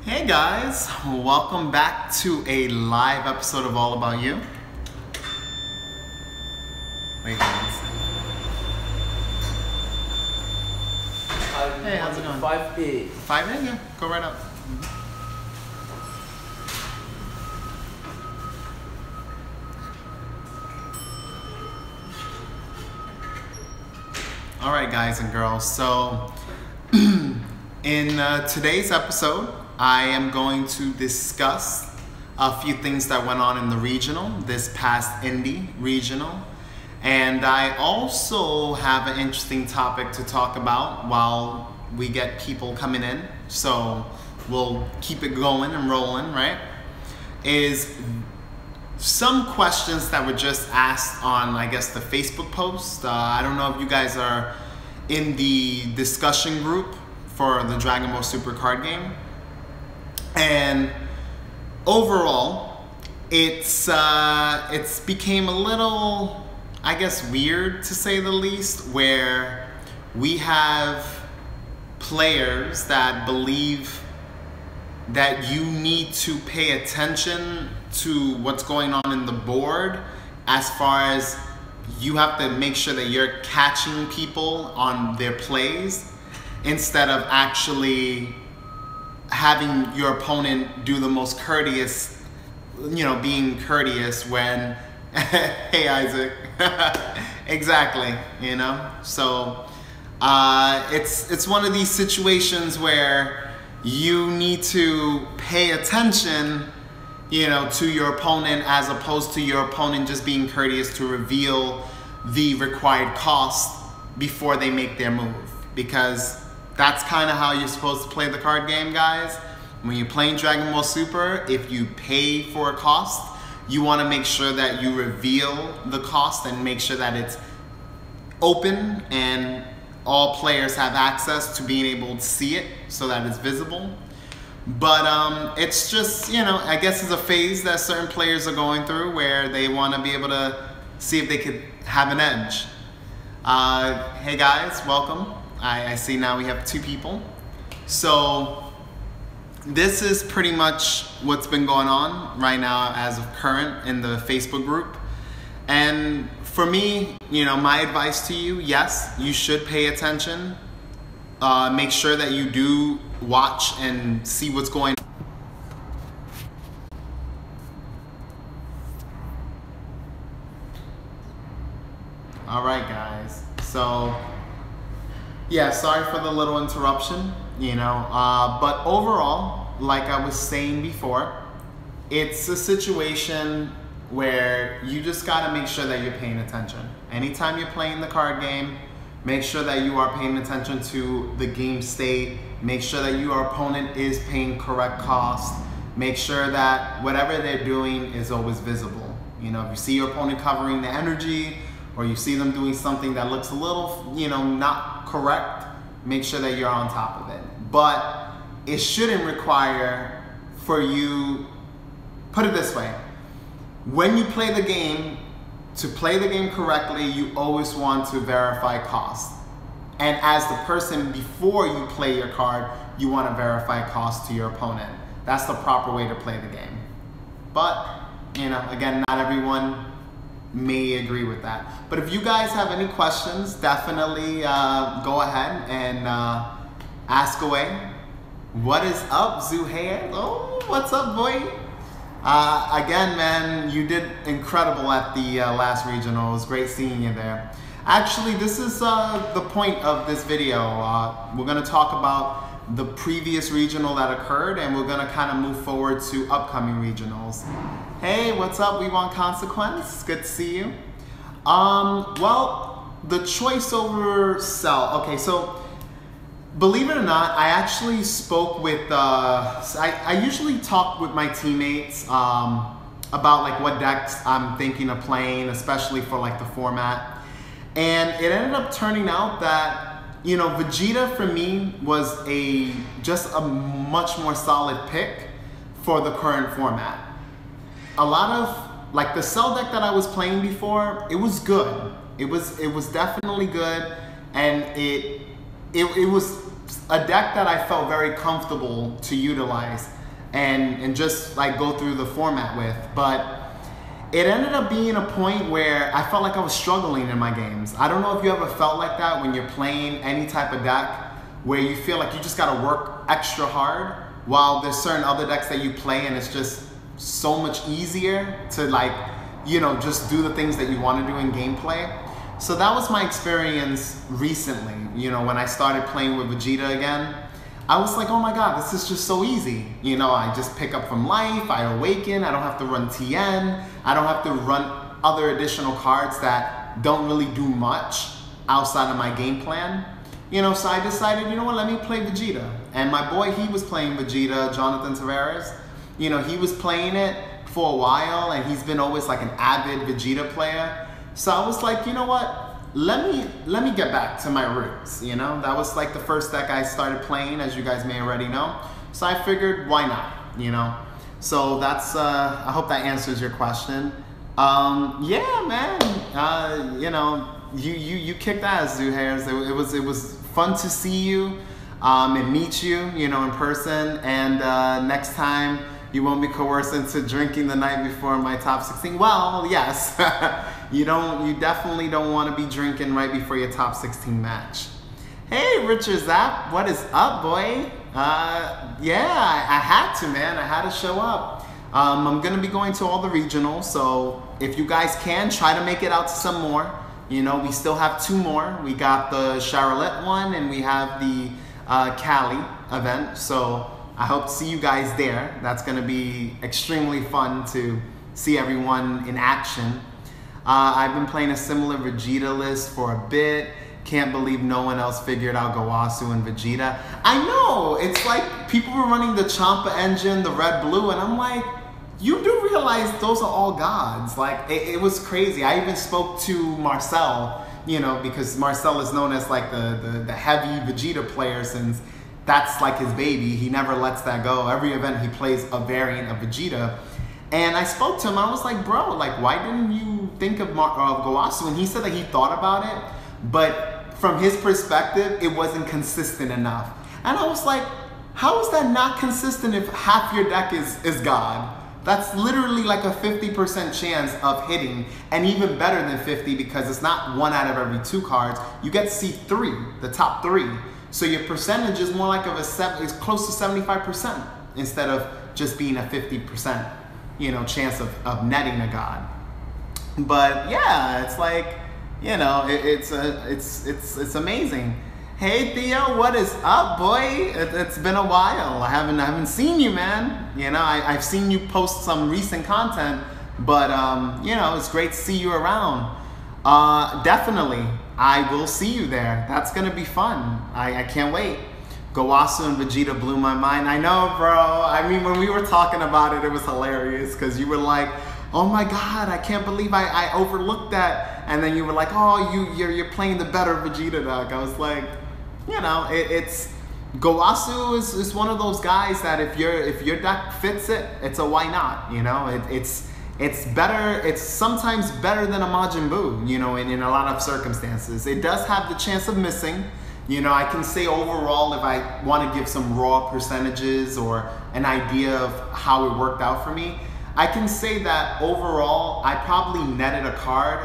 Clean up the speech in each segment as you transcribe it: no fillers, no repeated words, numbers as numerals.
Hey guys, welcome back to a live episode of All About You. Wait, hey, how's it going? 5A. 5A? Yeah, go right up. Alright guys and girls, so in today's episode, I am going to discuss a few things that went on in the regional, this past Indie regional. And I also have an interesting topic to talk about while we get people coming in. So we'll keep it going and rolling, right? Is some questions that were just asked on, I guess, the Facebook post. I don't know if you guys are in the discussion group for the Dragon Ball Super card game. And overall, it's became a little, I guess, weird to say the least, where we have players that believe that you need to pay attention to what's going on in the board, as far as you have to make sure that you're catching people on their plays instead of actually having your opponent do the most courteous, being courteous when, hey Isaac, exactly, So it's one of these situations where you need to pay attention, to your opponent, as opposed to your opponent just being courteous to reveal the required cost before they make their move. Because that's kind of how you're supposed to play the card game, guys. When you're playing Dragon Ball Super, if you pay for a cost, you want to make sure that you reveal the cost and make sure that it's open and all players have access to being able to see it so that it's visible. But it's just, I guess it's a phase that certain players are going through where they want to be able to see if they could have an edge. Hey guys, welcome. I see now we have 2 people. So this is pretty much what's been going on right now as of current in the Facebook group. And for me, my advice to you, yes, you should pay attention. Make sure that you do watch and see what's going on. All right, guys. So yeah, sorry for the little interruption, but overall, like I was saying before, it's a situation where you just gotta make sure that you're paying attention. Anytime you're playing the card game, make sure that you are paying attention to the game state, make sure that your opponent is paying correct cost, make sure that whatever they're doing is always visible. If you see your opponent covering the energy, or you see them doing something that looks a little, not correct, make sure that you're on top of it. But it shouldn't require for you, put it this way, when you play the game, to play the game correctly, you always want to verify cost. And as the person before you play your card, you want to verify cost to your opponent. That's the proper way to play the game. But, again, not everyone may agree with that. But if you guys have any questions, definitely go ahead and ask away. What is up, Zuhair? Oh, what's up, boy? Again, man, you did incredible at the last regional. It was great seeing you there. Actually, this is the point of this video. We're going to talk about the previous regional that occurred, and we're going to kind of move forward to upcoming regionals. Hey, what's up? We want Consequence. Good to see you. Well, the choice over Cell. Okay, so believe it or not, I actually spoke with, I usually talk with my teammates about like what decks I'm thinking of playing, especially for like the format. And it ended up turning out that, Vegeta for me was just a much more solid pick for the current format. A lot of, like the Cell deck that I was playing before, it was good. It was definitely good, and it was a deck that I felt very comfortable to utilize and just like go through the format with. But it ended up being a point where I felt like I was struggling in my games. I don't know if you ever felt like that when you're playing any type of deck where you feel like you just gotta work extra hard, while there's certain other decks that you play and it's just so much easier to like, you know, just do the things that you want to do in gameplay. So that was my experience recently, you know, when I started playing with Vegeta again. I was like, oh my god, this is just so easy. You know, I just pick up from life, I awaken, I don't have to run TN, I don't have to run other additional cards that don't really do much outside of my game plan. You know, so I decided, you know what, let me play Vegeta. And my boy, he was playing Vegeta, Jonathan Tavares. You know, he was playing it for a while and he's been always like an avid Vegeta player. So I was like, you know what? Let me get back to my roots, you know? That was like the first deck I started playing, as you guys may already know. So I figured, why not, you know? So that's, I hope that answers your question. Yeah, man, you know, you kicked ass, Zuhairs. It was fun to see you and meet you, you know, in person. And next time you won't be coerced into drinking the night before my top 16. Well, yes. You definitely don't want to be drinking right before your top 16 match. Hey, Richard Zapp, what is up, boy? Yeah, I had to, man. I had to show up. I'm gonna be going to all the regionals, so if you guys can, try to make it out to some more. You know, we still have 2 more. We got the Charlotte one, and we have the Cali event. So I hope to see you guys there. That's gonna be extremely fun to see everyone in action. I've been playing a similar Vegeta list for a bit. Can't believe no one else figured out Gowasu and Vegeta. I know, it's like people were running the Champa engine, the red blue, and I'm like, you do realize those are all gods. Like, it was crazy. I even spoke to Marcel, you know, because Marcel is known as like the heavy Vegeta player, since that's like his baby. He never lets that go. Every event he plays a variant of Vegeta. And I spoke to him, I was like, bro, like, why didn't you think of Gowasu? And he said that he thought about it, but from his perspective, it wasn't consistent enough. And I was like, how is that not consistent if half your deck is God? That's literally like a 50% chance of hitting, and even better than 50 because it's not 1 out of every 2 cards. You get to see 3, the top 3. So your percentage is more like it's close to 75% instead of just being a 50%. You know, chance of netting a god. But yeah, it's like, you know, it's amazing. Hey Theo, what is up, boy? It's been a while. I haven't seen you, man. You know, I've seen you post some recent content, but you know, it's great to see you around. Definitely, I will see you there. That's gonna be fun. I can't wait. Gowasu and Vegeta blew my mind. I know, bro. I mean, when we were talking about it, it was hilarious because you were like, oh my god, I can't believe I overlooked that. And then you were like, oh, you're playing the better Vegeta deck. I was like, you know, it's Gowasu is one of those guys that if your deck fits it, it's a why not, you know? It's better, it's sometimes better than a Majin Buu, you know, in a lot of circumstances. It does have the chance of missing. You know, I can say overall, if I want to give some raw percentages or an idea of how it worked out for me, I can say that overall, I probably netted a card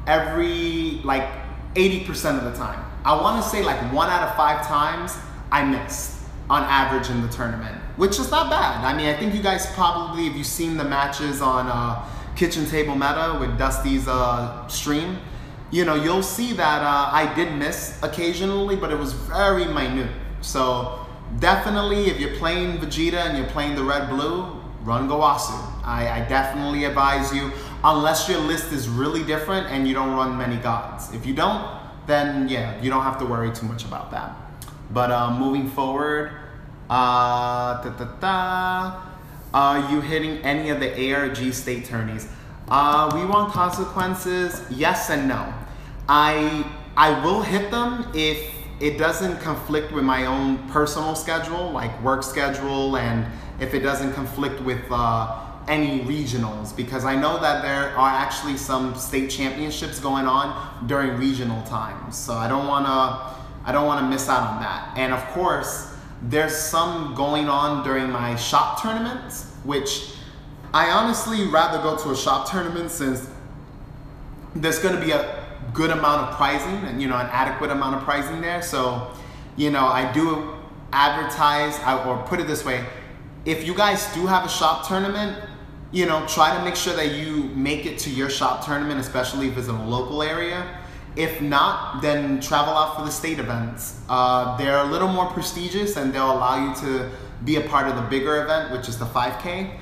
every, like, 80% of the time. I want to say like 1 out of 5 times I missed on average in the tournament, which is not bad. I mean, I think you guys probably, if you've seen the matches on Kitchen Table Meta with Dusty's stream, you know, you'll see that I did miss occasionally, but it was very minute. So definitely, if you're playing Vegeta and you're playing the red-blue, run Gowasu. I definitely advise you, unless your list is really different and you don't run many gods. If you don't, then yeah, you don't have to worry too much about that. But moving forward, are you hitting any of the ARG state tourneys? We want consequences, yes and no. I will hit them if it doesn't conflict with my own personal schedule, like work schedule, and if it doesn't conflict with any regionals, because I know that there are actually some state championships going on during regional times. So I don't want I don't want to miss out on that. And of course, there's some going on during my shop tournaments, which I honestly rather go to a shop tournament since there's going to be a good amount of prizing and, an adequate amount of prizing there. So, I do advertise, or put it this way, if you guys do have a shop tournament, try to make sure that you make it to your shop tournament, especially if it's in a local area. If not, then travel out for the state events. They're a little more prestigious and they'll allow you to be a part of the bigger event, which is the 5K.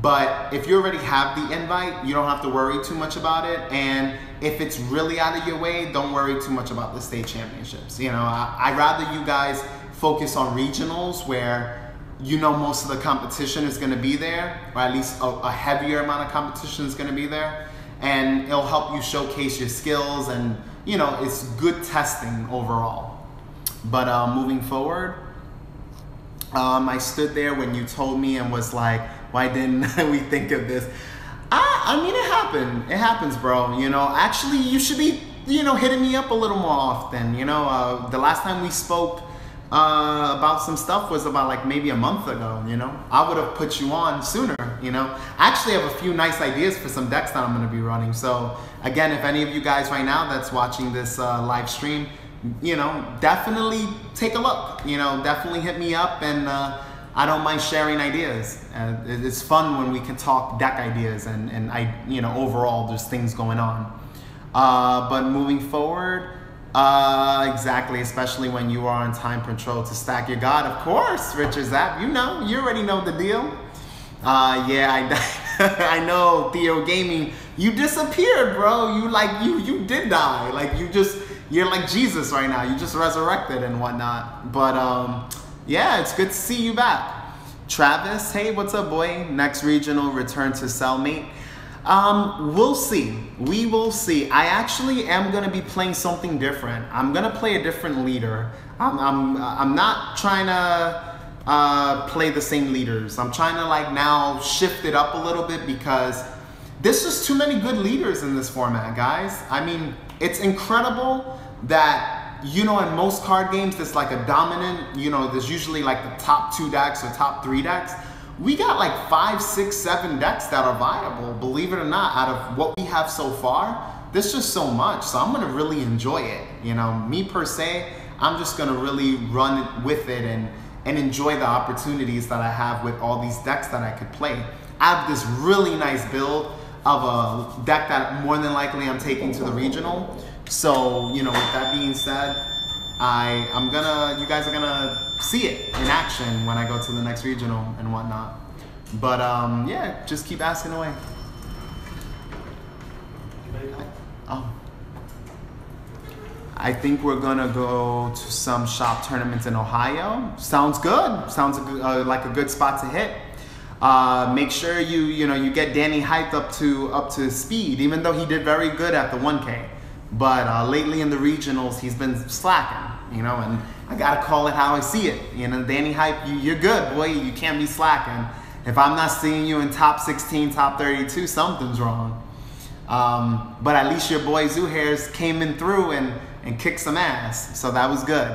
But if you already have the invite, you don't have to worry too much about it. And if it's really out of your way, don't worry too much about the state championships. I'd rather you guys focus on regionals where most of the competition is going to be there, or at least a heavier amount of competition is going to be there. And it'll help you showcase your skills, and it's good testing overall. But moving forward, I stood there when you told me and was like, why didn't we think of this? I mean, it happened. It happens, bro. Actually, you should be, hitting me up a little more often. The last time we spoke about some stuff was about like maybe a month ago. I would have put you on sooner. I actually have a few nice ideas for some decks that I'm going to be running. So again, if any of you guys right now that's watching this live stream, definitely take a look. Definitely hit me up, and I don't mind sharing ideas. It's fun when we can talk deck ideas and overall there's things going on. But moving forward, exactly, especially when you are on time control to stack your god. Of course, Richard Zapp, you already know the deal. Yeah, I know, Theo Gaming, you disappeared, bro. You did die. Like, you're like Jesus right now. You just resurrected and whatnot. But yeah, it's good to see you back. Travis, hey, what's up, boy? Next regional, return to cellmate. We'll see. We will see. I actually am gonna be playing something different. I'm gonna play a different leader. I'm not trying to play the same leaders. I'm trying to like now shift it up a little bit because there's just too many good leaders in this format, guys. I mean, it's incredible that in most card games there's like a dominant. There's usually like the top 2 decks or top 3 decks. We got like 5, 6, 7 decks that are viable, believe it or not. Out of what we have so far, there's just so much. So I'm gonna really enjoy it. Me per se, I'm just gonna really run with it and enjoy the opportunities that I have with all these decks that I could play. I have this really nice build of a deck that more than likely I'm taking to the regional. So, with that being said, you guys are gonna see it in action when I go to the next regional and whatnot. But yeah, just keep asking away. I think we're gonna go to some shop tournaments in Ohio. Sounds good. Sounds like a good spot to hit. Make sure you get Danny hyped up to speed, even though he did very good at the 1K. But lately in the regionals, he's been slacking, and I gotta call it how I see it. Danny Hype, you're good, boy. You can't be slacking. If I'm not seeing you in top 16, top 32, something's wrong. But at least your boy Zoo Hairs came in through and kicked some ass, so that was good.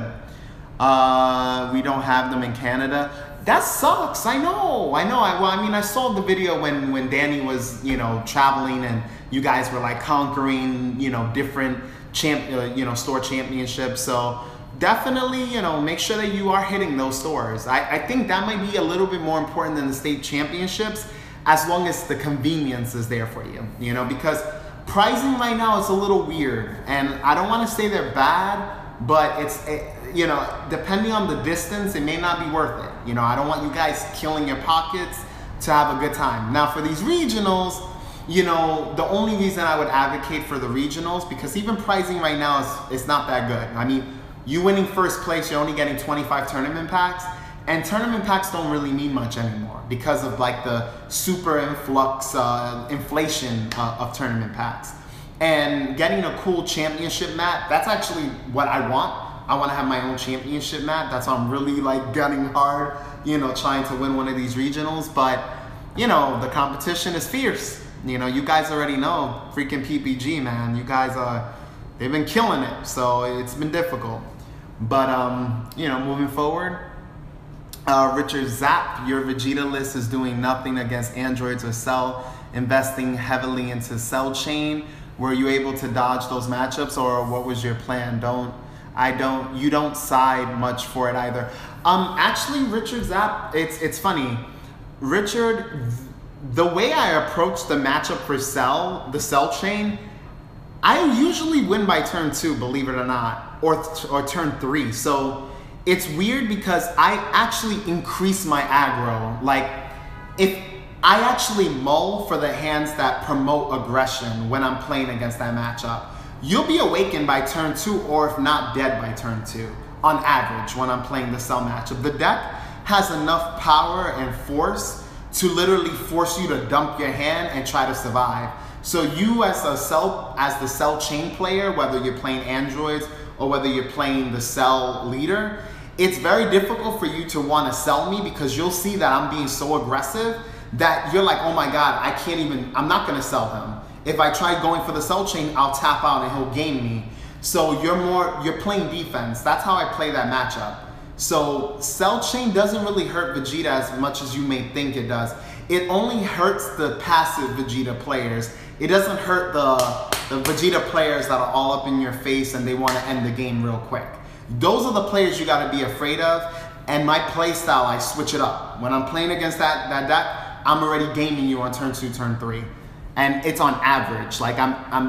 We don't have them in Canada. That sucks. I know. I saw the video when Danny was, traveling and you guys were like conquering, different store championships. So definitely, make sure that you are hitting those stores. I think that might be a little bit more important than the state championships, as long as the convenience is there for you, because pricing right now is a little weird, and I don't want to say they're bad, but depending on the distance, it may not be worth it. I don't want you guys killing your pockets to have a good time. Now for these regionals, the only reason I would advocate for the regionals, because even pricing right now is not that good. I mean, you winning first place, you're only getting 25 tournament packs, and tournament packs don't really mean much anymore because of like the super inflation of tournament packs. And getting a cool championship mat, that's actually what I want. I want to have my own championship mat. That's why I'm really like gunning hard, trying to win one of these regionals. But, the competition is fierce. You guys already know, freaking PPG, man. You guys they've been killing it. So it's been difficult. But moving forward, Richard Zapp, your Vegeta list is doing nothing against androids or Cell, investing heavily into Cell Chain. Were you able to dodge those matchups, or what was your plan? You don't side much for it either. Actually, Richard Zapp, it's funny. Richard, the way I approach the matchup for Cell, the Cell Chain, I usually win by turn 2, believe it or not, or turn 3. So it's weird because I actually increase my aggro. Like, if I actually mull for the hands that promote aggression when I'm playing against that matchup, you'll be awakened by turn 2, or if not dead by turn 2, on average, when I'm playing the Cell matchup. The deck has enough power and force to literally force you to dump your hand and try to survive. So you as the Cell Chain player, whether you're playing androids or whether you're playing the Cell leader, it's very difficult for you to want to sell me, because you'll see that I'm being so aggressive that you're like, oh my God, I'm not gonna sell him. If I try going for the Cell Chain, I'll tap out and he'll game me. So you're playing defense. That's how I play that matchup. So Cell Chain doesn't really hurt Vegeta as much as you may think it does. It only hurts the passive Vegeta players. It doesn't hurt the Vegeta players that are all up in your face and they want to end the game real quick. Those are the players you got to be afraid of. And my play style, I switch it up. When I'm playing against that deck, I'm already gaming you on turn 2, turn 3. And it's on average. Like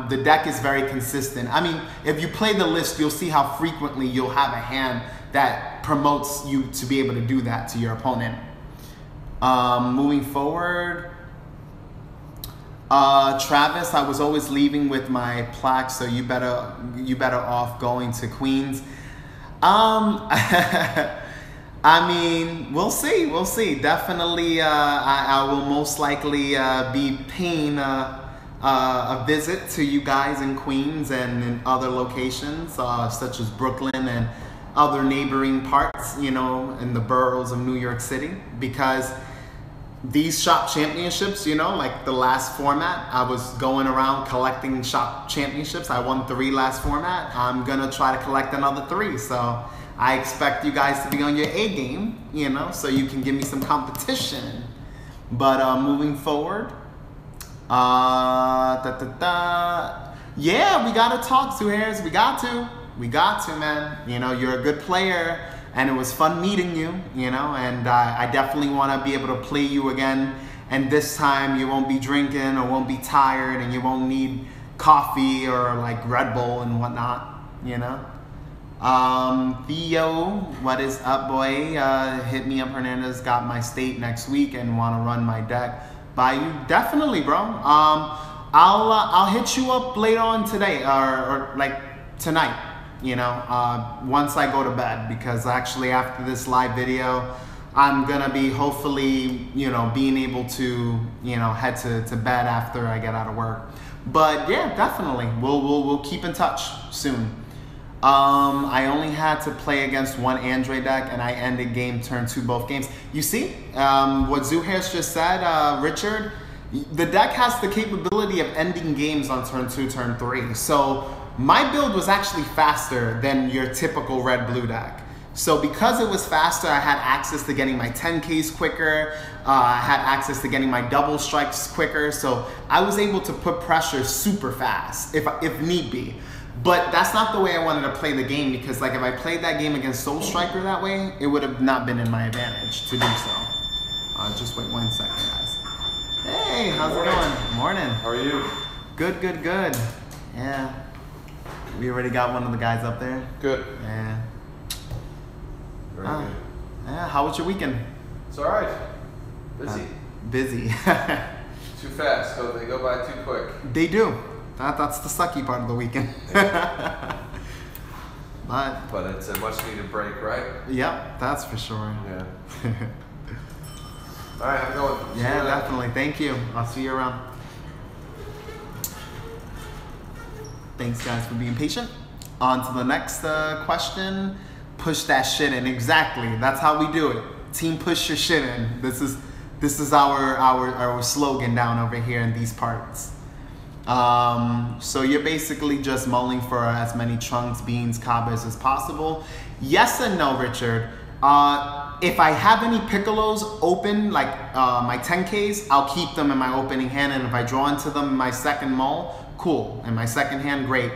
the deck is very consistent. I mean, if you play the list, you'll see how frequently you'll have a hand that promotes you to be able to do that to your opponent. Moving forward, Travis, I was always leaving with my plaque, so you better off going to Queens. I mean, we'll see. Definitely, I will most likely be paying a visit to you guys in Queens and in other locations, such as Brooklyn and other neighboring parts, in the boroughs of New York City, because these shop championships, like the last format, I was going around collecting shop championships. I won 3 last format. I'm gonna try to collect another 3. So I expect you guys to be on your A game, so you can give me some competition. But moving forward, yeah, we gotta talk, Two Hairs. We got to, man. You're a good player, and it was fun meeting you, and I definitely want to be able to play you again. And this time you won't be drinking or won't be tired, and you won't need coffee or like Red Bull and whatnot, Theo, what is up, boy? Hit me up. Hernandez got my state next week and want to run my deck by you. Definitely, bro. I'll hit you up later on today or like tonight, once I go to bed, because actually after this live video, I'm gonna be hopefully, being able to, head to bed after I get out of work. But yeah, definitely, we'll keep in touch soon. I only had to play against one Android deck, and I ended game turn 2 both games. You see, what Zuhair's just said, Richard, the deck has the capability of ending games on turn 2, turn 3. So my build was actually faster than your typical red-blue deck. So because it was faster, I had access to getting my 10Ks quicker. I had access to getting my double strikes quicker. So I was able to put pressure super fast if need be. But that's not the way I wanted to play the game, because like if I played that game against Soul Striker that way, it would have not been in my advantage to do so. Just wait 1 second, guys. Hey, how's it going? Morning. How are you? Good. Yeah. We already got one of the guys up there. Good. Yeah. Very good. Yeah, how was your weekend? It's all right. Busy. Busy. Too fast. They go by too quick. They do. That's the sucky part of the weekend. But it's a much needed break, right? Yep, that's for sure. Yeah. All right, have a good one. Yeah, definitely. Thank you. I'll see you around. Thanks, guys, for being patient. On to the next question. Push that shit in. Exactly. That's how we do it. Team push your shit in. This is our slogan down over here in these parts. So you're basically just mulling for as many trunks, beans, cabas as possible. Yes and no, Richard. If I have any Piccolos open, like my 10Ks, I'll keep them in my opening hand, and if I draw into them in my second mull, cool. In my second hand, great.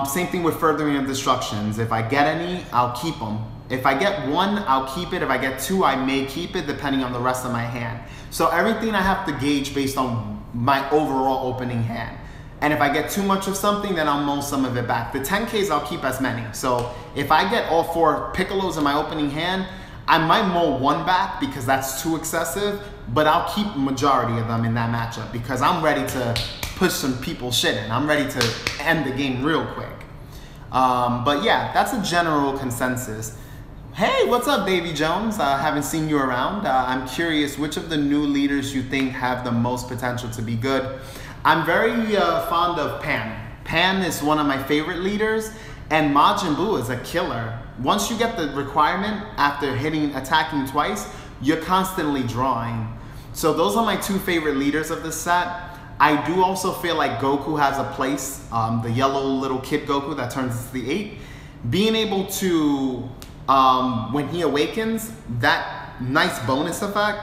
Same thing with Furthering of Destructions. If I get any, I'll keep them. If I get one, I'll keep it. If I get two, I may keep it, depending on the rest of my hand. So everything I have to gauge based on my overall opening hand. And if I get too much of something, then I'll mull some of it back. The 10Ks, I'll keep as many. So if I get all 4 Piccolos in my opening hand, I might mull one back because that's too excessive, but I'll keep majority of them in that matchup because I'm ready to push some people's shit in. I'm ready to end the game real quick. But yeah, that's a general consensus. Hey, what's up, Davy Jones? I haven't seen you around. I'm curious, which of the new leaders you think have the most potential to be good? I'm very fond of Pan. Pan is one of my favorite leaders, and Majin Buu is a killer. Once you get the requirement after attacking twice, you're constantly drawing. So those are my 2 favorite leaders of this set. I do also feel like Goku has a place, the yellow little kid Goku that turns into the 8. Being able to, when he awakens, that nice bonus effect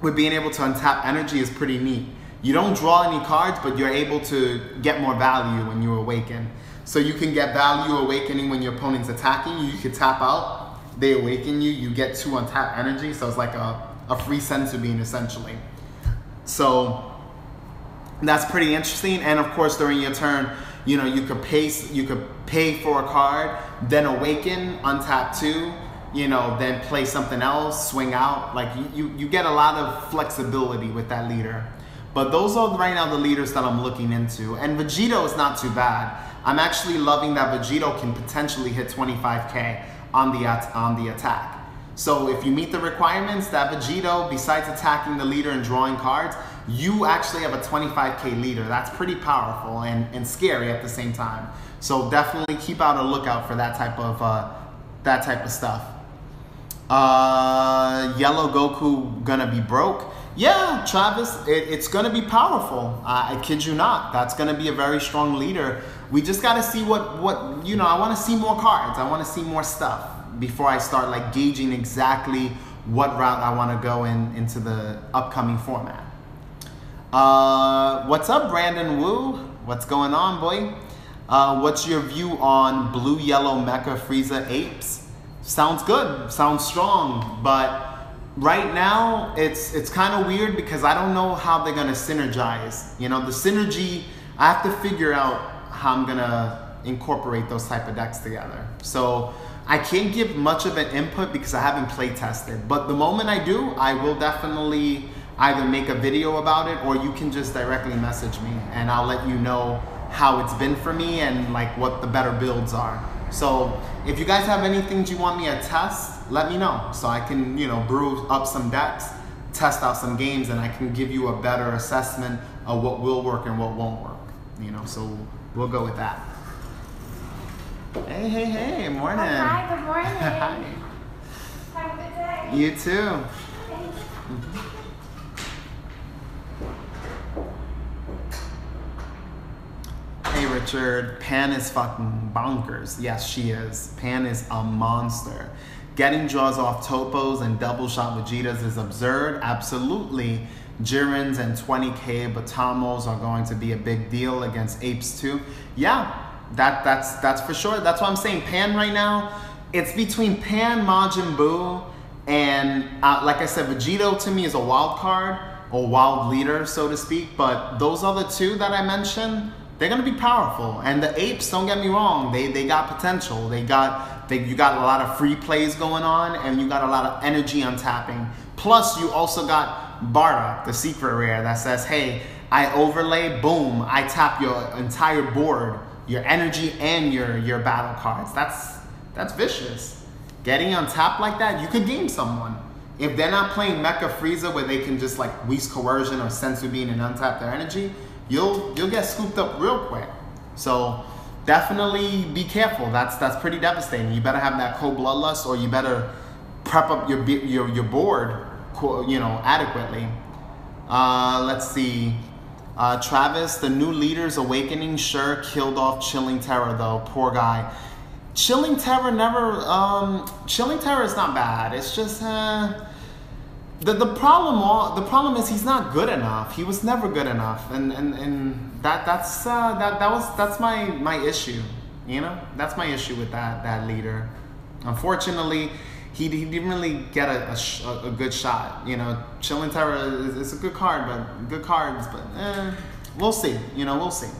with being able to untap energy is pretty neat. You don't draw any cards, but you're able to get more value when you awaken. So you can get value awakening when your opponent's attacking you. You can tap out, they awaken you, you get 2 untap energy. So it's like a free senzu bean essentially. So that's pretty interesting. And of course, during your turn, you know, you could pay for a card, then awaken, untap 2, you know, then play something else, swing out. Like you get a lot of flexibility with that leader. But those are right now the leaders that I'm looking into. And Vegeta is not too bad. I'm actually loving that Vegeta can potentially hit 25K on the attack. So if you meet the requirements, that Vegeta, besides attacking the leader and drawing cards, you actually have a 25K leader. That's pretty powerful and scary at the same time. So definitely keep out a lookout for that type of stuff. Yellow Goku gonna be broke. Yeah, Travis, it's going to be powerful. I kid you not. That's going to be a very strong leader. We just got to see what you know, I want to see more cards. I want to see more stuff before I start like gauging exactly what route I want to go into the upcoming format. What's up, Brandon Wu? What's going on, boy? What's your view on blue-yellow Mecha Frieza apes? Sounds good. Sounds strong, but right now, it's kind of weird because I don't know how they're going to synergize. You know, the synergy, I have to figure out how I'm going to incorporate those type of decks together. So I can't give much of an input because I haven't play tested. But the moment I do, I will definitely either make a video about it or you can just directly message me and I'll let you know how it's been for me and like what the better builds are. So if you guys have anything you want me to test, let me know so I can, you know, brew up some decks, test out some games, and I can give you a better assessment of what will work and what won't work. You know, so we'll go with that. Hey, morning. Hi, good morning. Hi. Have a good day. You too. Thanks. Hey Richard, Pan is fucking bonkers. Yes, she is. Pan is a monster. Getting draws off Topos and double shot Vegetas is absurd. Absolutely. Jirens and 20K Batamos are going to be a big deal against Apes too. Yeah, that's for sure. That's what I'm saying. Pan right now, it's between Pan, Majin Buu, and like I said, Vegeta to me is a wild card or wild leader, so to speak. But those other 2 that I mentioned, they're gonna be powerful. And the apes, don't get me wrong, they got potential. You got a lot of free plays going on, and you got a lot of energy on tapping. Plus, you also got Bardock, the secret rare that says, hey, I overlay, boom, I tap your entire board, your energy and your battle cards. That's vicious. Getting on tap like that, you could game someone. If they're not playing Mecha Frieza where they can just like Whis Coercion or Senzu Bean and untap their energy, you'll get scooped up real quick. So definitely be careful. That's pretty devastating. You better have that cold bloodlust, or you better prep up your board, you know, adequately. Let's see. Travis, the new leader's awakening sure killed off Chilling Terror though. Poor guy. Chilling Terror Chilling Terror is not bad. It's just the problem is he's not good enough. He was never good enough, and that's my issue. You know, that's my issue with that leader. Unfortunately, he didn't really get a good shot. You know, Chilling Terror is a good card, but good cards, but we'll see. You know, we'll see.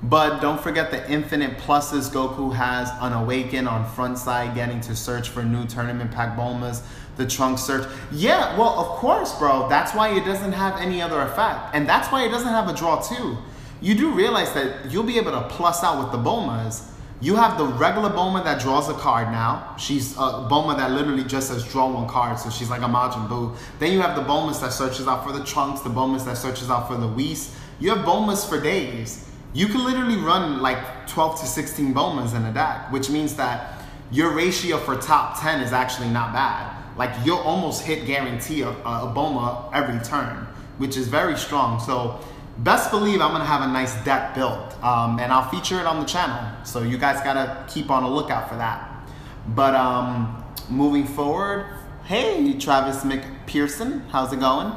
But don't forget the infinite pluses Goku has on Awaken on front side, getting to search for new tournament pack Bulmas, the trunk search. Yeah, well, of course, bro. That's why it doesn't have any other effect. And that's why it doesn't have a draw too. You do realize that you'll be able to plus out with the Bulmas. You have the regular Bulma that draws a card now. She's a Bulma that literally just says draw one card, so she's like a Majin Buu. Then you have the Bulmas that searches out for the Trunks, the Bulmas that searches out for the Whis. You have Bulmas for days. You can literally run like 12 to 16 Bulmas in a deck, which means that your ratio for top 10 is actually not bad. Like you'll almost hit guarantee a Bulma every turn, which is very strong. So best believe I'm gonna have a nice deck built, and I'll feature it on the channel. So you guys gotta keep on a lookout for that. But moving forward, hey Travis McPherson, how's it going?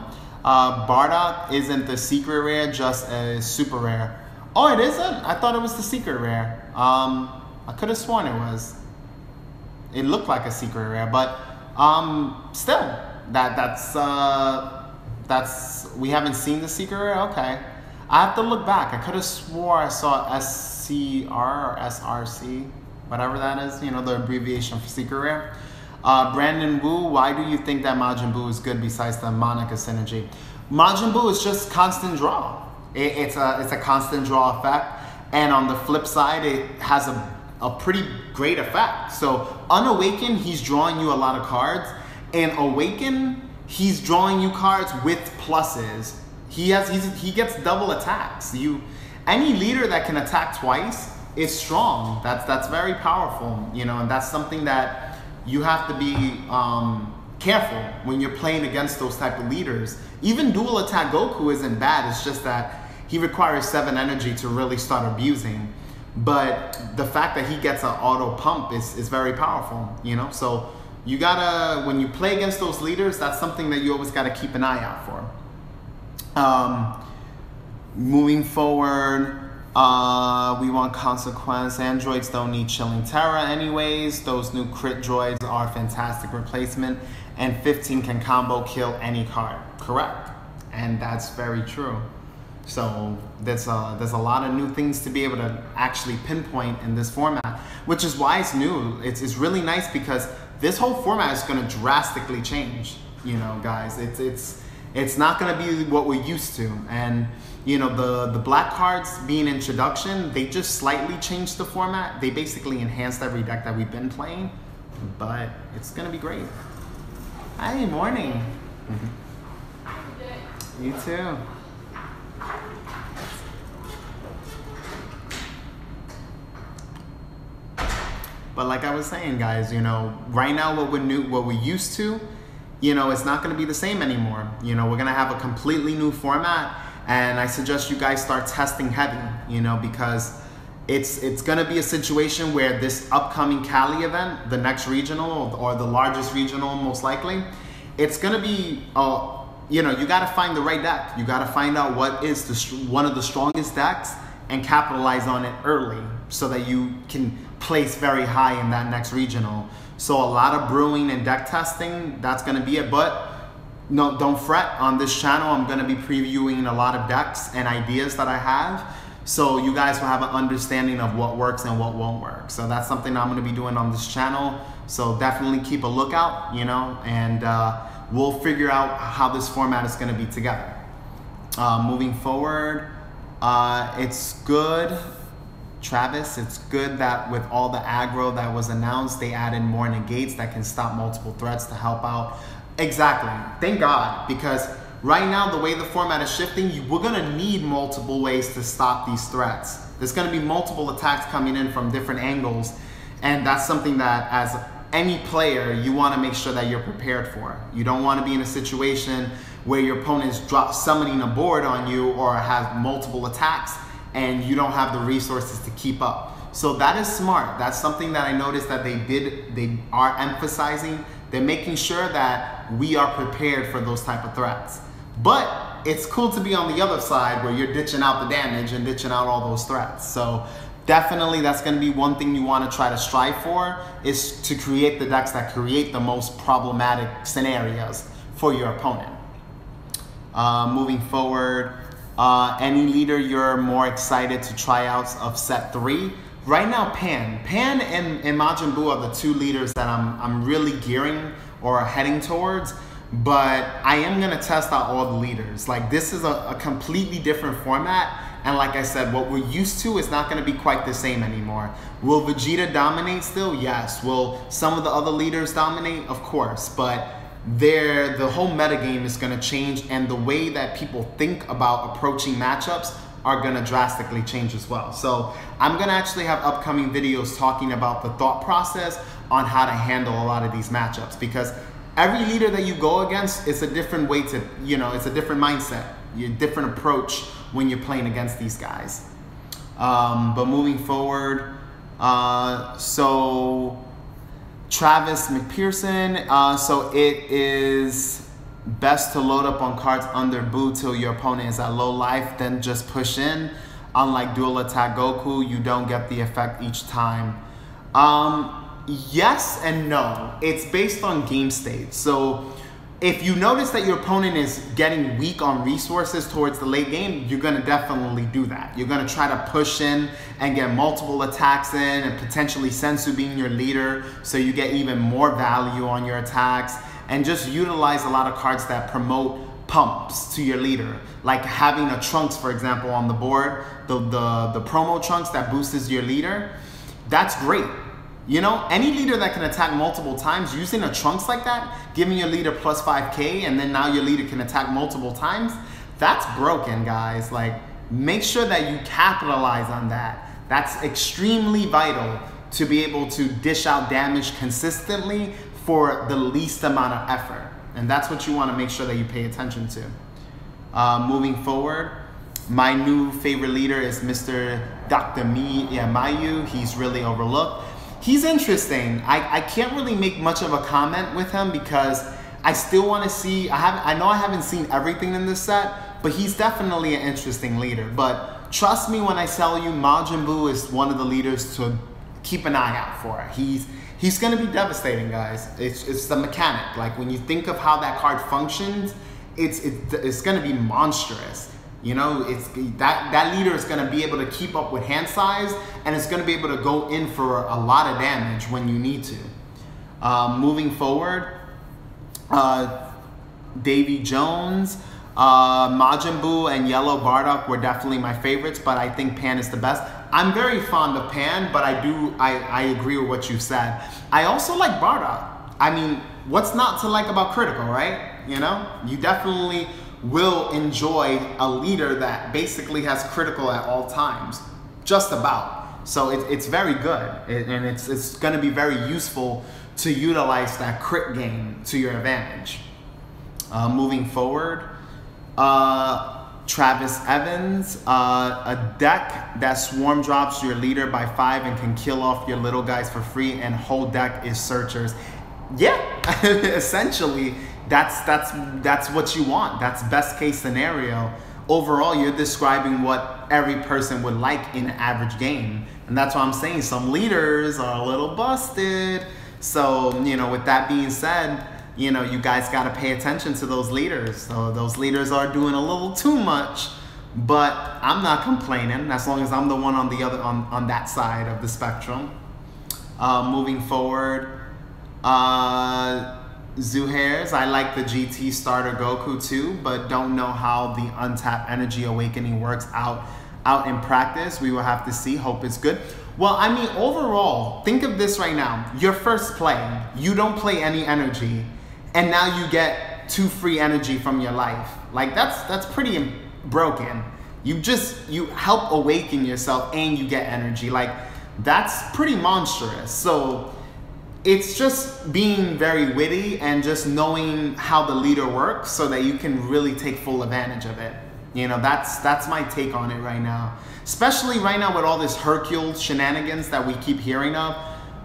Bardock isn't the secret rare, just a super rare. Oh, it isn't? I thought it was the secret rare. I could have sworn it was. It looked like a secret rare, but still, that's we haven't seen the secret rare. Okay, I have to look back. I could have swore I saw SCR or SRC, whatever that is. You know, the abbreviation for secret rare. Brandon Wu, why do you think that Majin Buu is good besides the Monica synergy? Majin Buu is just constant draw. It's a constant draw effect, and on the flip side, it has a pretty great effect. So Unawaken, he's drawing you a lot of cards, and Awaken, he's drawing you cards with pluses. He gets double attacks. Any leader that can attack twice is strong. That's very powerful, you know, and that's something that you have to be careful when you're playing against those type of leaders. Even dual attack Goku isn't bad. It's just that he requires 7 energy to really start abusing. But the fact that he gets an auto pump is very powerful, you know? So you gotta, when you play against those leaders, that's something that you always gotta keep an eye out for. Moving forward, we want Consequence. Androids don't need Chilling Terror anyways. Those new crit droids are a fantastic replacement, and 15 can combo kill any card. Correct. And that's very true. So there's a lot of new things to be able to actually pinpoint in this format, which is why it's new. It's really nice because this whole format is going to drastically change. You know, guys, it's not going to be what we're used to. And you know, the black cards being introduction, they just slightly changed the format. They basically enhanced every deck that we've been playing, but it's going to be great. Hi, morning. You too. But like I was saying, guys, you know, right now what we're used to, you know, it's not going to be the same anymore. You know, we're going to have a completely new format, and I suggest you guys start testing heavy, you know, because it's going to be a situation where this upcoming Cali event, the next regional or the largest regional most likely, it's going to be, you know, you got to find the right deck. You got to find out what is one of the strongest decks and capitalize on it early so that you can place very high in that next regional. So a lot of brewing and deck testing, that's going to be it. But no, don't fret. On this channel, I'm going to be previewing a lot of decks and ideas that I have, so you guys will have an understanding of what works and what won't work. So that's something I'm going to be doing on this channel. So definitely keep a lookout, you know, and we'll figure out how this format is going to be together. Moving forward, it's good. Travis, it's good that with all the aggro that was announced, they added more negates that can stop multiple threats to help out. Exactly. Thank God, because right now, the way the format is shifting, we're going to need multiple ways to stop these threats. There's going to be multiple attacks coming in from different angles, and that's something that as any player, you want to make sure that you're prepared for. You don't want to be in a situation where your opponent's summoning a board on you or has multiple attacks and you don't have the resources to keep up. So that is smart. That's something that I noticed that they are emphasizing. They're making sure that we are prepared for those type of threats. But it's cool to be on the other side where you're ditching out the damage and ditching out all those threats. So definitely that's going to be one thing you want to try to strive for, is to create the decks that create the most problematic scenarios for your opponent. Moving forward, any leader you're more excited to try out of set 3? Right now, Pan and Majin Buu are the two leaders that I'm really gearing or heading towards. But I am gonna test out all the leaders. Like, this is a completely different format. And like I said, what we're used to is not gonna be quite the same anymore. Will Vegeta dominate still? Yes. Will some of the other leaders dominate? Of course. But the whole metagame is gonna change, and the way that people think about approaching matchups are gonna drastically change as well. So I'm gonna actually have upcoming videos talking about the thought process on how to handle a lot of these matchups, because every leader that you go against, it's a different way to, it's a different mindset, a different approach when you're playing against these guys. But moving forward, so Travis McPherson, so it is best to load up on cards under Buu till your opponent is at low life, then just push in. Unlike dual attack Goku, you don't get the effect each time. Yes and no. It's based on game state. So if you notice that your opponent is getting weak on resources towards the late game, you're going to definitely do that. You're going to try to push in and get multiple attacks in, and potentially Sensu being your leader, so you get even more value on your attacks, and just utilize a lot of cards that promote pumps to your leader, like having a Trunks, for example, on the board, the promo Trunks that boosts your leader. That's great. Any leader that can attack multiple times, using a Trunks like that, giving your leader plus 5k, and then now your leader can attack multiple times, that's broken, guys. Like, make sure that you capitalize on that. That's extremely vital to be able to dish out damage consistently for the least amount of effort. And that's what you want to make sure that you pay attention to. Moving forward, my new favorite leader is Mr. Dr. Mayu. He's really overlooked. He's interesting. I can't really make much of a comment with him because I still want to see, I know I haven't seen everything in this set, but he's definitely an interesting leader. But trust me when I tell you, Majin Buu is one of the leaders to keep an eye out for. He's going to be devastating, guys. It's the mechanic. Like, when you think of how that card functions, it's going to be monstrous. It's that leader is going to be able to keep up with hand size, and it's going to be able to go in for a lot of damage when you need to. Moving forward, Davy Jones, Majin Buu, and Yellow Bardock were definitely my favorites, but I think Pan is the best. I'm very fond of Pan, but I agree with what you said. I also like Bardock. I mean, what's not to like about Critical, right? You definitely will enjoy a leader that basically has Critical at all times, just about. So it's very good, and it's going to be very useful to utilize that crit game to your advantage. Moving forward, Travis Evans, a deck that swarm drops your leader by 5 and can kill off your little guys for free, and whole deck is searchers. Yeah, essentially. That's what you want. That's best case scenario. Overall, you're describing what every person would like in an average game. And that's why I'm saying some leaders are a little busted. So, with that being said, you guys got to pay attention to those leaders. So those leaders are doing a little too much, but I'm not complaining as long as I'm the one on the other, on that side of the spectrum. Moving forward, Zuhairs, I like the GT starter Goku too, but don't know how the untapped energy awakening works out in practice. We will have to see. Hope it's good. Well, I mean, overall, think of this right now. Your first play, you don't play any energy, and now you get 2 free energy from your life. Like, that's pretty broken. You help awaken yourself and you get energy. Like, that's pretty monstrous. So it's just being very witty and just knowing how the leader works so that you can really take full advantage of it. That's my take on it right now. Especially right now with all this Hercule shenanigans that we keep hearing of.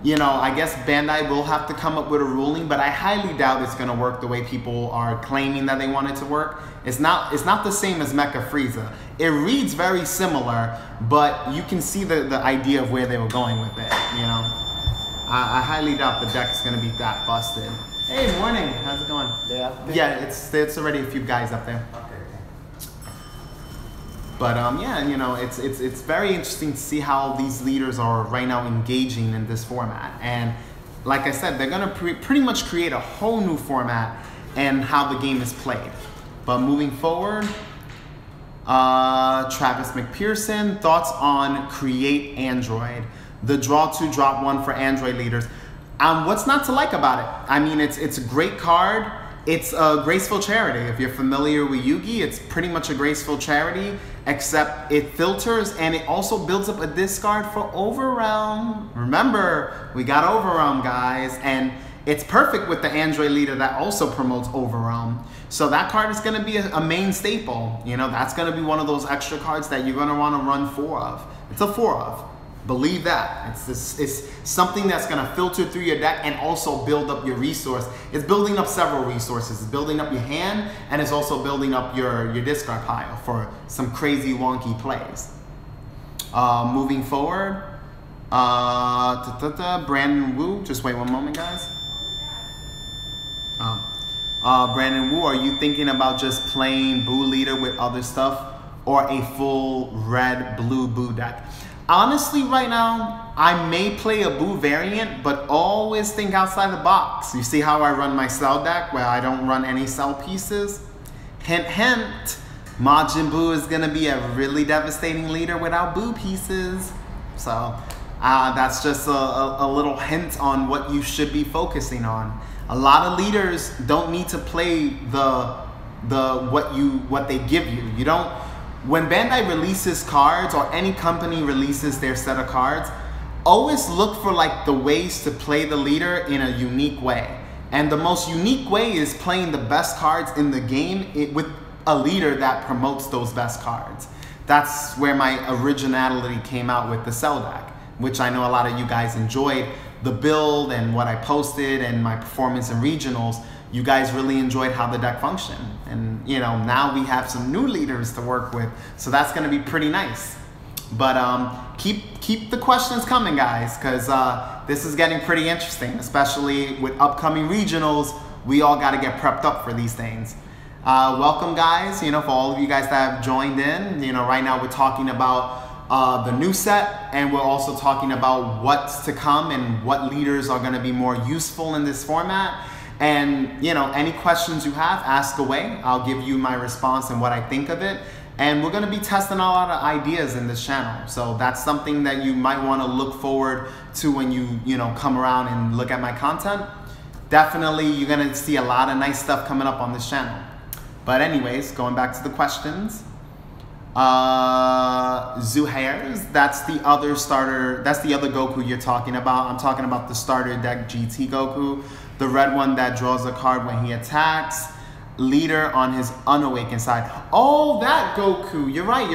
You know, I guess Bandai will have to come up with a ruling, but I highly doubt it's going to work the way people are claiming that they want it to work. It's not the same as Mecha Frieza. It reads very similar, but you can see the idea of where they were going with it, you know. I highly doubt the deck is going to be that busted. Hey, morning. How's it going? Yeah, it's already a few guys up there. Okay. But yeah, you know, it's very interesting to see how these leaders are right now engaging in this format. And like I said, they're gonna pretty much create a whole new format and how the game is played. But moving forward, Travis McPherson, thoughts on Create Android, the draw 2, drop 1 for Android leaders. What's not to like about it? I mean, it's a great card. It's a graceful charity. If you're familiar with Yu-Gi, it's pretty much a graceful charity, except it filters and it also builds up a discard for Overrealm. Remember, we got Overrealm, guys, and it's perfect with the Android leader that also promotes Overrealm. So that card is going to be a main staple. You know, that's going to be one of those extra cards that you're going to want to run 4 of. It's a 4 of. Believe that. It's something that's going to filter through your deck and also build up your resource. It's building up several resources. It's building up your hand, and it's also building up your discard pile for some crazy wonky plays. Moving forward, Brandon Wu. Just wait one moment, guys. Brandon Wu, are you thinking about just playing Boo Leader with other stuff or a full red-blue Boo deck? Honestly, right now, I may play a Boo variant, but always think outside the box. You see how I run my Cell deck, where I don't run any Cell pieces? Hint, hint, Majin Buu is going to be a really devastating leader without Boo pieces. So that's just a little hint on what you should be focusing on. A lot of leaders don't need to play what they give you. You don't. When Bandai releases cards or any company releases their set of cards, always look for like the ways to play the leader in a unique way. And the most unique way is playing the best cards in the game with a leader that promotes those best cards. That's where my originality came out with the Cell deck, which I know a lot of you guys enjoyed the build and what I posted and my performance in regionals. You guys really enjoyed how the deck functioned. And you know, now we have some new leaders to work with, so that's gonna be pretty nice. But keep the questions coming, guys, because this is getting pretty interesting, especially with upcoming regionals. We all gotta get prepped up for these things. Welcome, guys, you know, for all of you guys that have joined in. You know, right now we're talking about the new set, and we're also talking about what's to come and what leaders are gonna be more useful in this format. And, you know, any questions you have, ask away. I'll give you my response and what I think of it. And we're going to be testing a lot of ideas in this channel. So that's something that you might want to look forward to when you know, come around and look at my content. Definitely, you're going to see a lot of nice stuff coming up on this channel. But anyways, going back to the questions. Zuhairs, that's the other starter, that's the other Goku you're talking about. I'm talking about the starter deck GT Goku. The red one that draws a card when he attacks. Leader on his unawakened side. Oh, that Goku. You're right.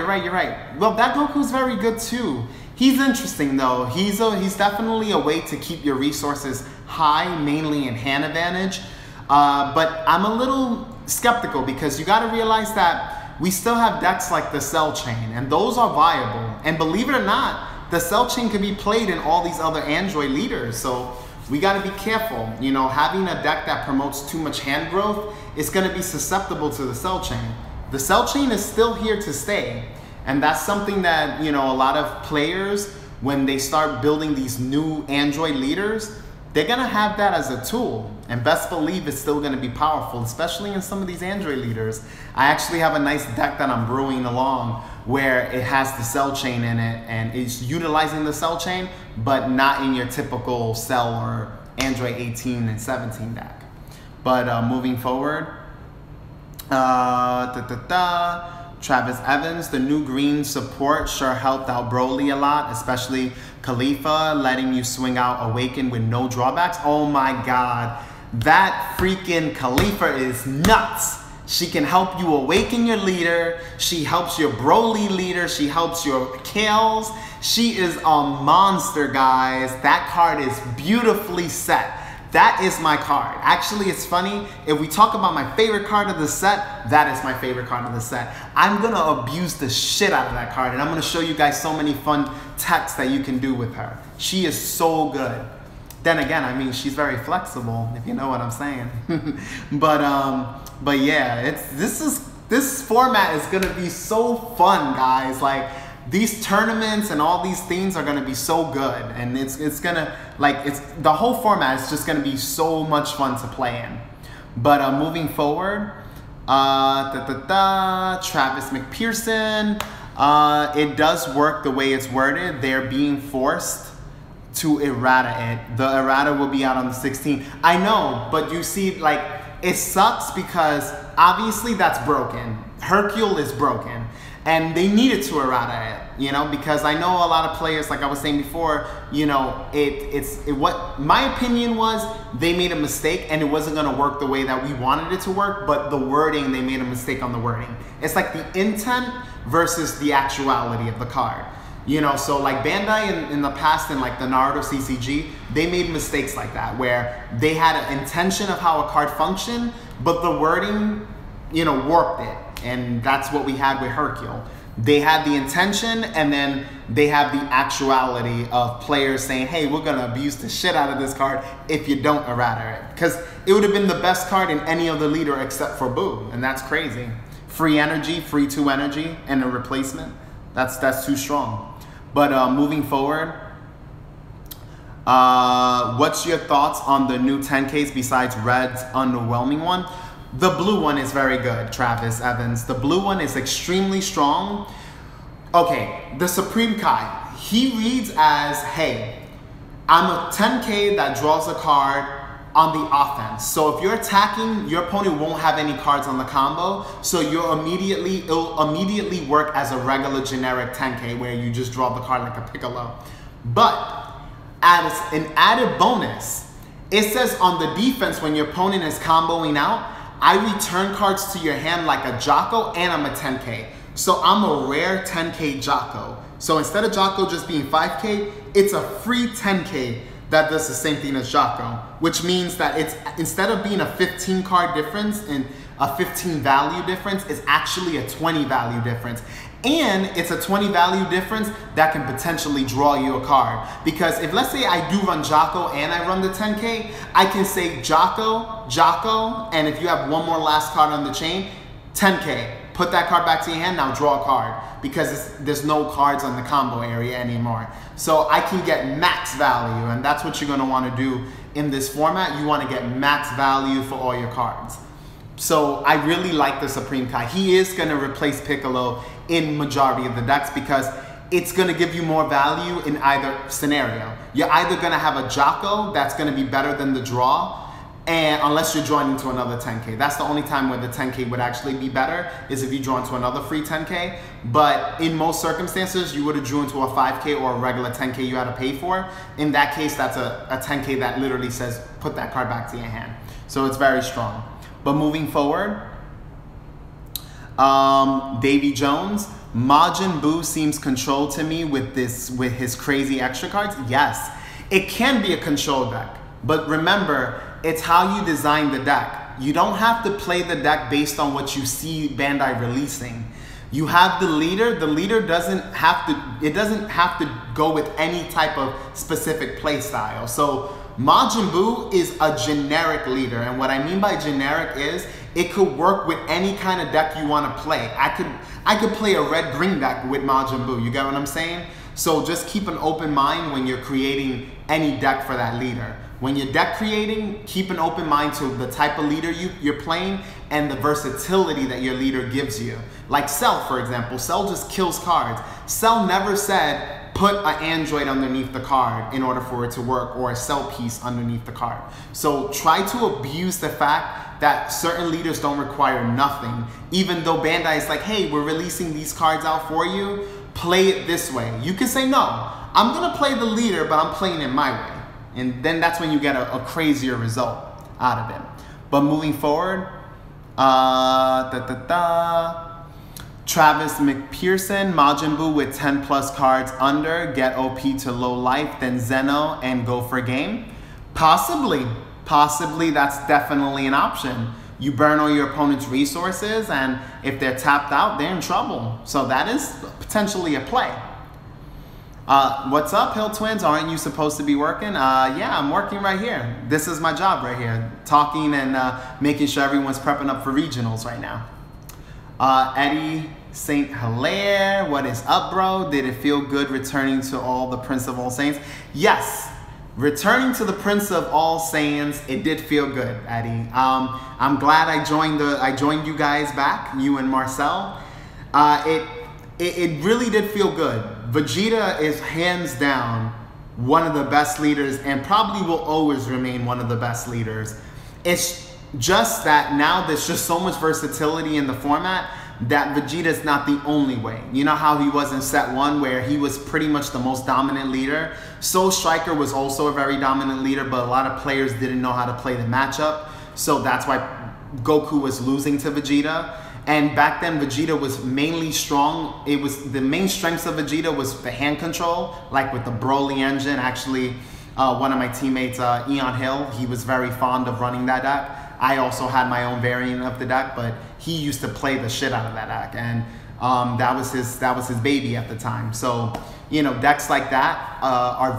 Well, that Goku's very good too. He's interesting though. He's definitely a way to keep your resources high, mainly in hand advantage. But I'm a little skeptical because you got to realize that we still have decks like the Cell Chain, and those are viable. And believe it or not, the Cell Chain can be played in all these other Android leaders. So we got to be careful. You know, having a deck that promotes too much hand growth is going to be susceptible to the Cell Chain. The Cell Chain is still here to stay. And that's something that, you know, a lot of players, when they start building these new Android leaders, they're going to have that as a tool. And best believe it's still going to be powerful, especially in some of these Android leaders. I actually have a nice deck that I'm brewing along where it has the Cell Chain in it, and it's utilizing the Cell Chain, but not in your typical Cell or Android 18 and 17 deck. But moving forward, Travis Evans, the new green support sure helped out Broly a lot, especially Khalifa, letting you swing out Awaken with no drawbacks. Oh my God, that freaking Khalifa is nuts. She can help you awaken your leader. She helps your Broly leader. She helps your Kales. She is a monster, guys. That card is beautifully set. That is my card. Actually, it's funny. If we talk about my favorite card of the set, that is my favorite card of the set. I'm going to abuse the shit out of that card. And I'm going to show you guys so many fun techs that you can do with her. She is so good. Then again, I mean, she's very flexible, if you know what I'm saying. But yeah, this format is gonna be so fun, guys. Like, these tournaments and all these things are gonna be so good, and it's gonna, like, the whole format is just gonna be so much fun to play in. But moving forward, Travis McPherson, it does work the way it's worded. They're being forced to errata it. The errata will be out on the 16th. I know, but you see, like, it sucks because obviously that's broken. Hercule is broken, and they needed to errata it, you know, because I know a lot of players, like I was saying before, you know, what my opinion was, they made a mistake and it wasn't gonna work the way that we wanted it to work, but the wording, they made a mistake on the wording. It's like the intent versus the actuality of the card. You know, so like Bandai in the past, in like the Naruto CCG, they made mistakes like that where they had an intention of how a card functioned, but the wording, you know, warped it. And that's what we had with Hercule. They had the intention, and then they have the actuality of players saying, hey, we're gonna abuse the shit out of this card if you don't errata it. Because it would have been the best card in any other leader except for Boo, and that's crazy. Free energy, free 2 energy, and a replacement. That's too strong. But moving forward, what's your thoughts on the new 10Ks besides Red's underwhelming one? The blue one is very good, Travis Evans. The blue one is extremely strong. Okay, the Supreme Kai, he reads as, hey, I'm a 10K that draws a card on the offense. So if you're attacking, your opponent won't have any cards on the combo. So it'll immediately work as a regular generic 10K where you just draw the card like a Piccolo. But as an added bonus, it says on the defense when your opponent is comboing out, I return cards to your hand like a Jocko, and I'm a 10K. So I'm a rare 10K Jocko. So instead of Jocko just being 5K, it's a free 10K that does the same thing as Jocko, which means that it's, instead of being a 15 card difference and a 15 value difference, it's actually a 20 value difference. And it's a 20 value difference that can potentially draw you a card. Because if, let's say I do run Jocko and I run the 10K, I can say Jocko, Jocko, and if you have one more last card on the chain, 10K. Put that card back to your hand, now draw a card. Because there's no cards on the combo area anymore. So I can get max value, and that's what you're gonna wanna do in this format. You wanna get max value for all your cards. So I really like the Supreme Kai. He is gonna replace Piccolo in majority of the decks because it's gonna give you more value in either scenario. You're either gonna have a Jocko that's gonna be better than the draw, and unless you're drawing into another 10K. That's the only time where the 10K would actually be better, is if you draw into another free 10K. But in most circumstances, you would have drew into a 5K or a regular 10K you had to pay for. In that case, that's a 10K that literally says, put that card back to your hand. So it's very strong. But moving forward, Davy Jones, Majin Buu seems controlled to me with his crazy extra cards. Yes, it can be a control deck, but remember, it's how you design the deck. You don't have to play the deck based on what you see Bandai releasing. You have the leader. The leader doesn't have to go with any type of specific play style. So Majin Buu is a generic leader, and what I mean by generic is it could work with any kind of deck you want to play. I could play a red-green deck with Majin Buu. You get what I'm saying? So just keep an open mind when you're creating any deck for that leader. When you're deck creating, keep an open mind to the type of leader you're playing and the versatility that your leader gives you. Like Cell, for example. Cell just kills cards. Cell never said, put an android underneath the card in order for it to work, or a Cell piece underneath the card. So try to abuse the fact that certain leaders don't require nothing. Even though Bandai is like, hey, we're releasing these cards out for you, play it this way. You can say, no, I'm gonna play the leader, but I'm playing it my way. And then that's when you get a crazier result out of it. But moving forward, Travis McPherson, Majin Buu with 10 plus cards under, get OP to low life, then Zeno and go for game. Possibly, that's definitely an option. You burn all your opponent's resources, and if they're tapped out, they're in trouble. So that is potentially a play. What's up, Hill Twins? Aren't you supposed to be working? Yeah, I'm working right here. This is my job right here, talking and making sure everyone's prepping up for regionals right now. Eddie St. Hilaire, what is up, bro? Did it feel good returning to all the Prince of All Saints? Yes, returning to the Prince of All Saints, it did feel good, Eddie. I'm glad I joined you guys back, you and Marcel. It really did feel good. Vegeta is hands down one of the best leaders and probably will always remain one of the best leaders. It's just that now there's just so much versatility in the format that Vegeta's not the only way. You know how he was in set 1 where he was pretty much the most dominant leader? Soul Striker was also a very dominant leader, but a lot of players didn't know how to play the matchup. So that's why Goku was losing to Vegeta. And back then Vegeta was mainly strong. It was the main strengths of Vegeta was the hand control, like with the Broly engine. Actually, one of my teammates, Eon Hill, he was very fond of running that deck. I also had my own variant of the deck, but he used to play the shit out of that deck, and that was his baby at the time. So, you know, decks like that are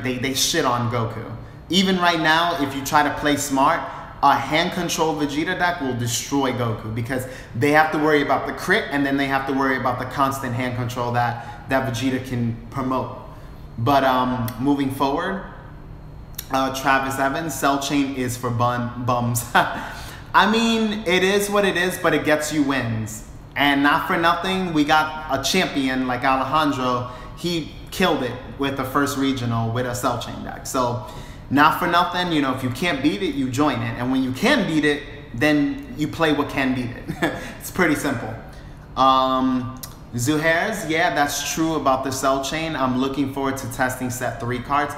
they shit on Goku. Even right now, if you try to play smart, a hand control Vegeta deck will destroy Goku because they have to worry about the crit, and then they have to worry about the constant hand control that Vegeta can promote. But moving forward, Travis Evans, Cell Chain is for bums. I mean, it is what it is, but it gets you wins. And not for nothing, we got a champion like Alejandro. He killed it with the first regional with a Cell Chain deck. So not for nothing, you know, if you can't beat it, you join it. And when you can beat it, then you play what can beat it. It's pretty simple. Zuhairs, yeah, that's true about the Cell Chain. I'm looking forward to testing set 3 cards.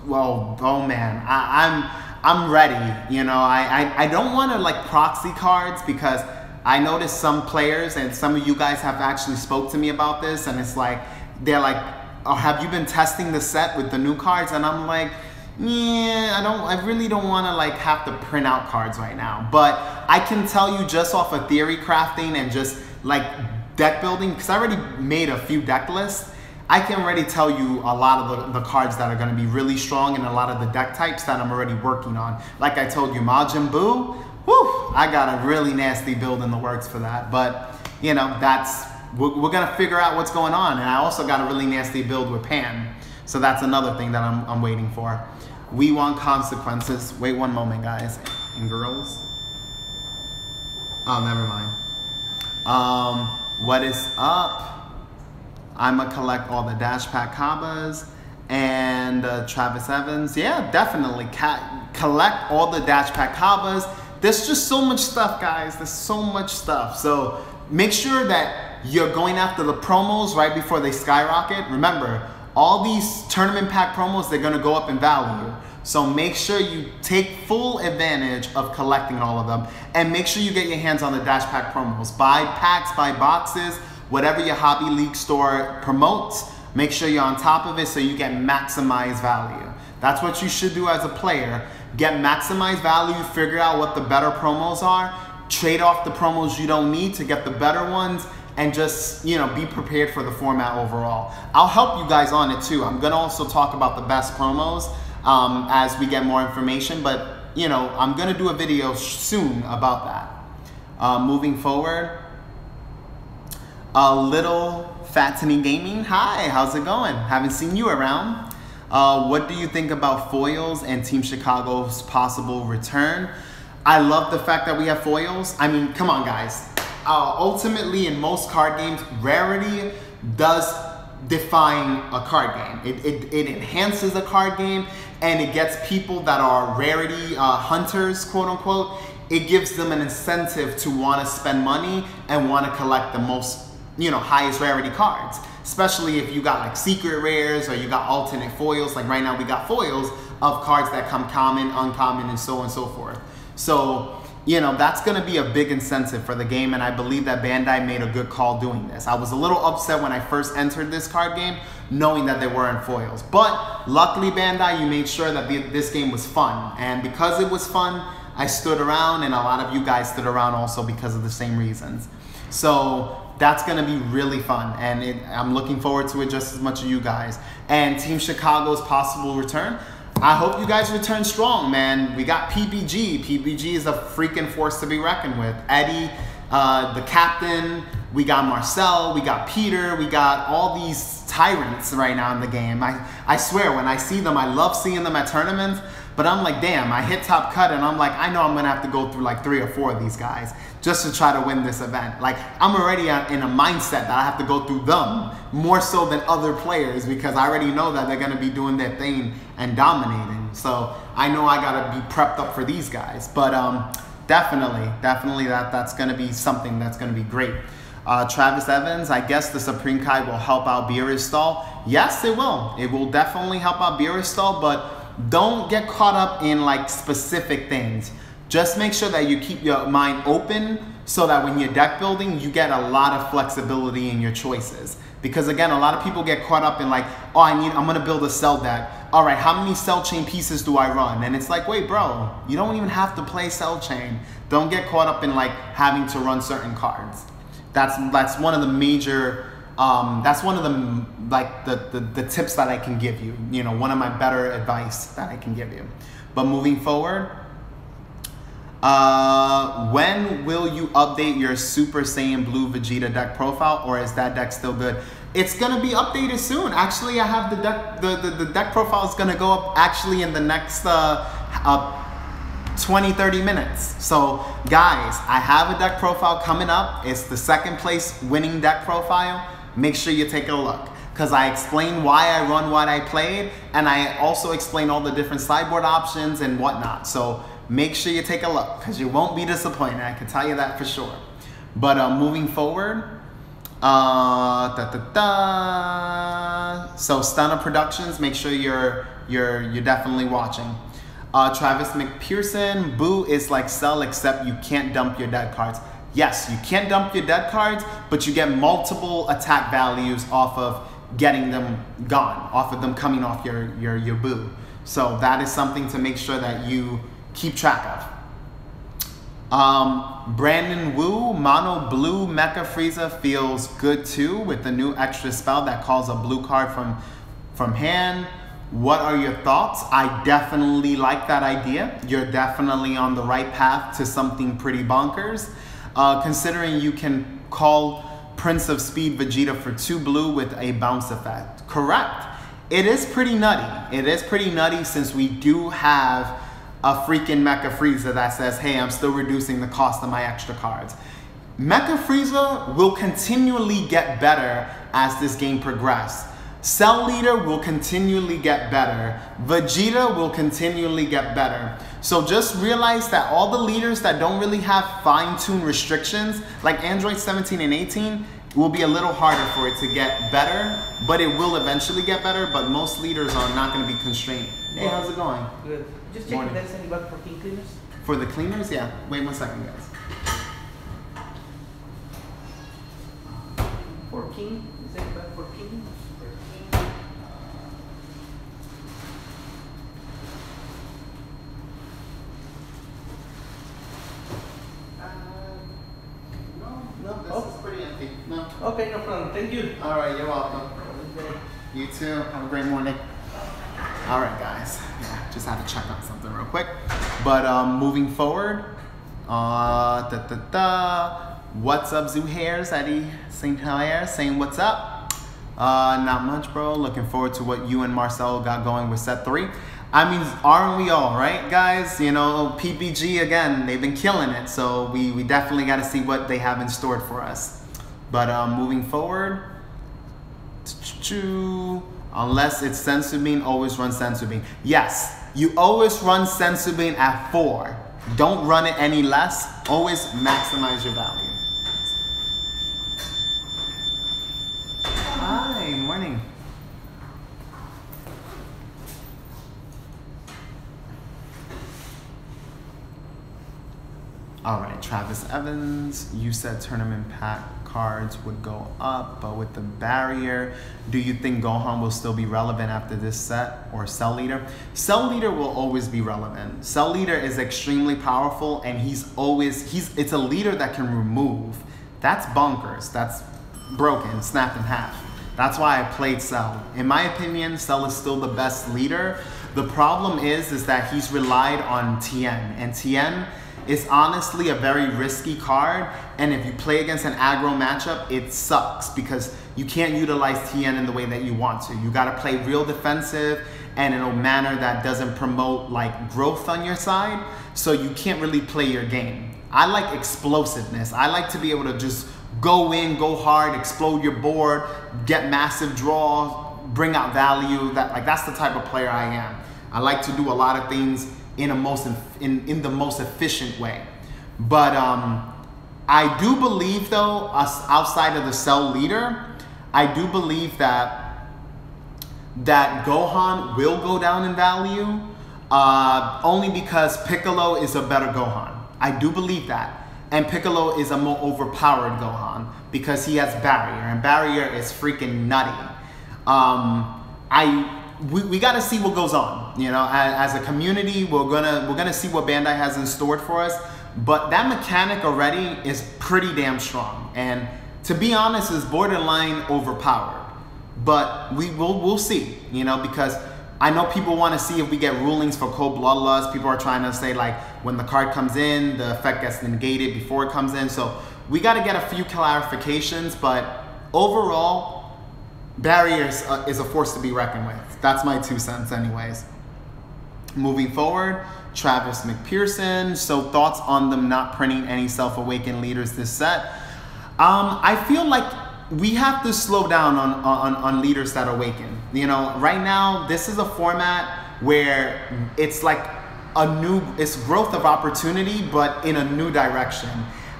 Well, oh man, I'm ready. You know, I don't want to like proxy cards because I noticed some players and some of you guys have actually spoke to me about this, and it's like they're like, oh, have you been testing the set with the new cards? And I'm like, yeah, I really don't want to like have to print out cards right now. But I can tell you just off of theory crafting and just like deck building, because I already made a few deck lists. I can already tell you a lot of the cards that are going to be really strong and a lot of the deck types that I'm already working on. Like I told you, Majin Buu, whew, I got a really nasty build in the works for that. But, you know, we're going to figure out what's going on. And I also got a really nasty build with Pan. So that's another thing that I'm waiting for. We want consequences. Wait one moment, guys and girls. Oh, never mind. What is up? I'ma collect all the Dash Pack Kabas and Travis Evans. Yeah, definitely collect all the Dash Pack Kabas. There's just so much stuff, guys. There's so much stuff. So make sure that you're going after the promos right before they skyrocket. Remember, all these tournament pack promos, they're gonna go up in value. So make sure you take full advantage of collecting all of them, and make sure you get your hands on the Dash Pack promos. Buy packs, buy boxes, whatever your hobby league store promotes, make sure you're on top of it so you get maximized value. That's what you should do as a player. Get maximized value, figure out what the better promos are, trade off the promos you don't need to get the better ones, and just, you know, be prepared for the format overall. I'll help you guys on it too. I'm gonna also talk about the best promos as we get more information, but you know, I'm gonna do a video soon about that. Moving forward, Little Fattening Gaming. Hi, how's it going? Haven't seen you around. What do you think about foils and Team Chicago's possible return? I love the fact that we have foils. I mean, come on, guys. Ultimately, in most card games, rarity does define a card game. It enhances a card game, and it gets people that are rarity hunters, quote unquote. It gives them an incentive to want to spend money and want to collect the most, you know, highest rarity cards. Especially if you got like secret rares or you got alternate foils. Like right now we got foils of cards that come common, uncommon, and so on and so forth. So you know, that's going to be a big incentive for the game, and I believe that Bandai made a good call doing this. I was a little upset when I first entered this card game, knowing that they weren't foils. But luckily, Bandai, you made sure that this game was fun. And because it was fun, I stood around, and a lot of you guys stood around also because of the same reasons. So that's going to be really fun, and I'm looking forward to it just as much as you guys. And Team Chicago's possible return, I hope you guys return strong, man. We got PBG. PBG is a freaking force to be reckoned with. Eddie, the captain, we got Marcel, we got Peter, we got all these tyrants right now in the game. I swear, when I see them, I love seeing them at tournaments, but I'm like, damn, I hit top cut, and I'm like, I know I'm gonna have to go through like 3 or 4 of these guys just to try to win this event. Like, I'm already in a mindset that I have to go through them more so than other players, because I already know that they're gonna be doing their thing and dominating. So I know I gotta be prepped up for these guys. But definitely that's gonna be something that's gonna be great. Travis Evans, I guess the Supreme Kai will help out Beeristal. Yes, it will. It will definitely help out Beeristal, but don't get caught up in like specific things. Just make sure that you keep your mind open so that when you're deck building, you get a lot of flexibility in your choices. Because again, a lot of people get caught up in like, oh, I'm gonna build a cell deck. All right, how many cell chain pieces do I run? And it's like, wait, bro, you don't even have to play cell chain. Don't get caught up in like having to run certain cards. That's one of the major, that's one of the like the tips that I can give you. You know, one of my better advice that I can give you. But moving forward, when will you update your Super Saiyan Blue Vegeta deck profile, or is that deck still good? It's gonna be updated soon. Actually, I have the deck. The deck profile is gonna go up actually in the next 20-30 minutes. So guys, I have a deck profile coming up. It's the 2nd place winning deck profile. Make sure you take a look, because I explain why I run what I played, and I also explain all the different sideboard options and whatnot. So make sure you take a look, because you won't be disappointed. I can tell you that for sure. But moving forward, so Stunner Productions, make sure you're definitely watching. Travis McPherson, Boo is like Cell, except you can't dump your dead cards. Yes, you can't dump your dead cards, but you get multiple attack values off of getting them gone, off of them coming off your Boo. So that is something to make sure that you keep track of. Brandon Wu, Mono Blue Mecha Frieza feels good too, with the new extra spell that calls a blue card from hand. What are your thoughts? I definitely like that idea. You're definitely on the right path to something pretty bonkers. Considering you can call Prince of Speed Vegeta for 2 blue with a bounce effect. Correct. It is pretty nutty. It is pretty nutty, since we do have a freaking Mecha Frieza that says, hey, I'm still reducing the cost of my extra cards. Mecha Frieza will continually get better as this game progresses. Cell Leader will continually get better. Vegeta will continually get better. So just realize that all the leaders that don't really have fine-tuned restrictions, like Android 17 and 18, will be a little harder for it to get better, but it will eventually get better, but most leaders are not going to be constrained. Hey, how's it going? Good. Just checking if there's any bug for king cleaners. For the cleaners? Yeah. Wait 1 second, guys. For king? Is there any bug for king? No, this is pretty empty. No. Okay, no problem. Thank you. All right, you're welcome. You too. Have a great morning. All right, guys. Yeah, just had to check on something real quick. But moving forward, what's up, Zoo Hairs? Eddie St. Hilaire saying what's up. Not much, bro. Looking forward to what you and Marcel got going with set 3. I mean, aren't we all, right, guys? You know, PPG, again, they've been killing it. So we definitely got to see what they have in store for us. But moving forward, unless it's Sensubin, always run Sensubin. Yes, you always run Sensubin at 4. Don't run it any less. Always maximize your value. Hi, morning. All right, Travis Evans, you said tournament pack cards would go up, but with the barrier, do you think Gohan will still be relevant after this set, or Cell Leader? Cell Leader will always be relevant. Cell Leader is extremely powerful, and it's a leader that can remove. That's bonkers. That's broken, snapped in half. That's why I played Cell. In my opinion, Cell is still the best leader. The problem is that he's relied on Tien, and Tien is honestly a very risky card, and if you play against an aggro matchup, it sucks because you can't utilize Tien in the way that you want to. You gotta play real defensive and in a manner that doesn't promote like growth on your side, so you can't really play your game. I like explosiveness. I like to be able to just go in, go hard, explode your board, get massive draws, bring out value. That's the type of player I am. I like to do a lot of things in the most efficient way. But I do believe though, outside of the Cell Leader, I do believe that Gohan will go down in value only because Piccolo is a better Gohan. I do believe that. And Piccolo is a more overpowered Gohan because he has Barrier, and Barrier is freaking nutty. We got to see what goes on. You know, as a community, we're gonna see what Bandai has in store for us. But that mechanic already is pretty damn strong, and to be honest, is borderline overpowered. But we'll see. You know, because I know people want to see if we get rulings for Cold Bloodlust. People are trying to say like when the card comes in, the effect gets negated before it comes in. So we got to get a few clarifications. But overall, Barrier is a force to be reckoned with. That's my 2 cents anyways. Moving forward, Travis McPherson. So thoughts on them not printing any self-awakened leaders this set? I feel like we have to slow down on leaders that awaken. You know, right now, this is a format where it's like it's growth of opportunity, but in a new direction.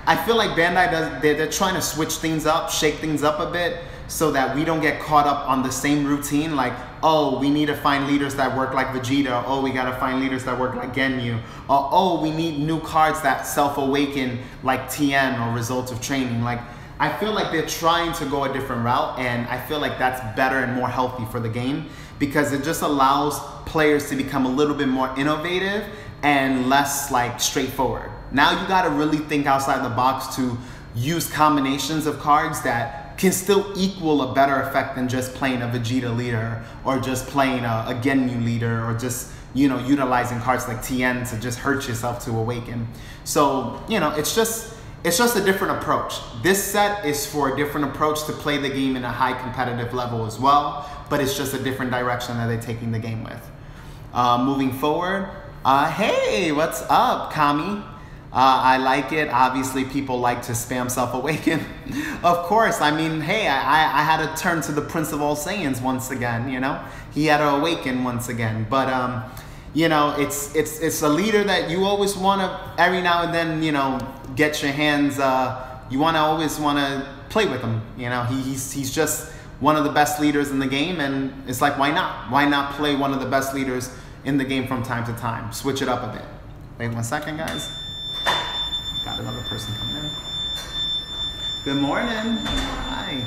I feel like Bandai they're trying to switch things up, shake things up a bit, so that we don't get caught up on the same routine, like, oh, we need to find leaders that work like Vegeta, oh, we gotta find leaders that work like Ginyu, or oh, we need new cards that self-awaken like Tien or Results of Training. Like, I feel like they're trying to go a different route, and I feel like that's better and more healthy for the game because it just allows players to become a little bit more innovative and less like straightforward. Now you gotta really think outside the box to use combinations of cards that can still equal a better effect than just playing a Vegeta leader or just playing a Ginyu leader or just, you know, utilizing cards like Tien to just hurt yourself to awaken. So, you know, it's just a different approach. This set is for a different approach to play the game in a high competitive level as well, but it's just a different direction that they're taking the game with. Moving forward, hey, what's up, Kami? I like it. Obviously, people like to spam self-awaken. Of course, I mean, hey, I had to turn to the Prince of All Saiyans once again, you know? He had to awaken once again. But, you know, it's a leader that you always want to, every now and then, you know, get your hands, you always want to play with him. You know, he's just one of the best leaders in the game, and it's like, why not? Why not play one of the best leaders in the game from time to time? Switch it up a bit. Wait 1 second, guys. Got another person coming in. Good morning. Hi.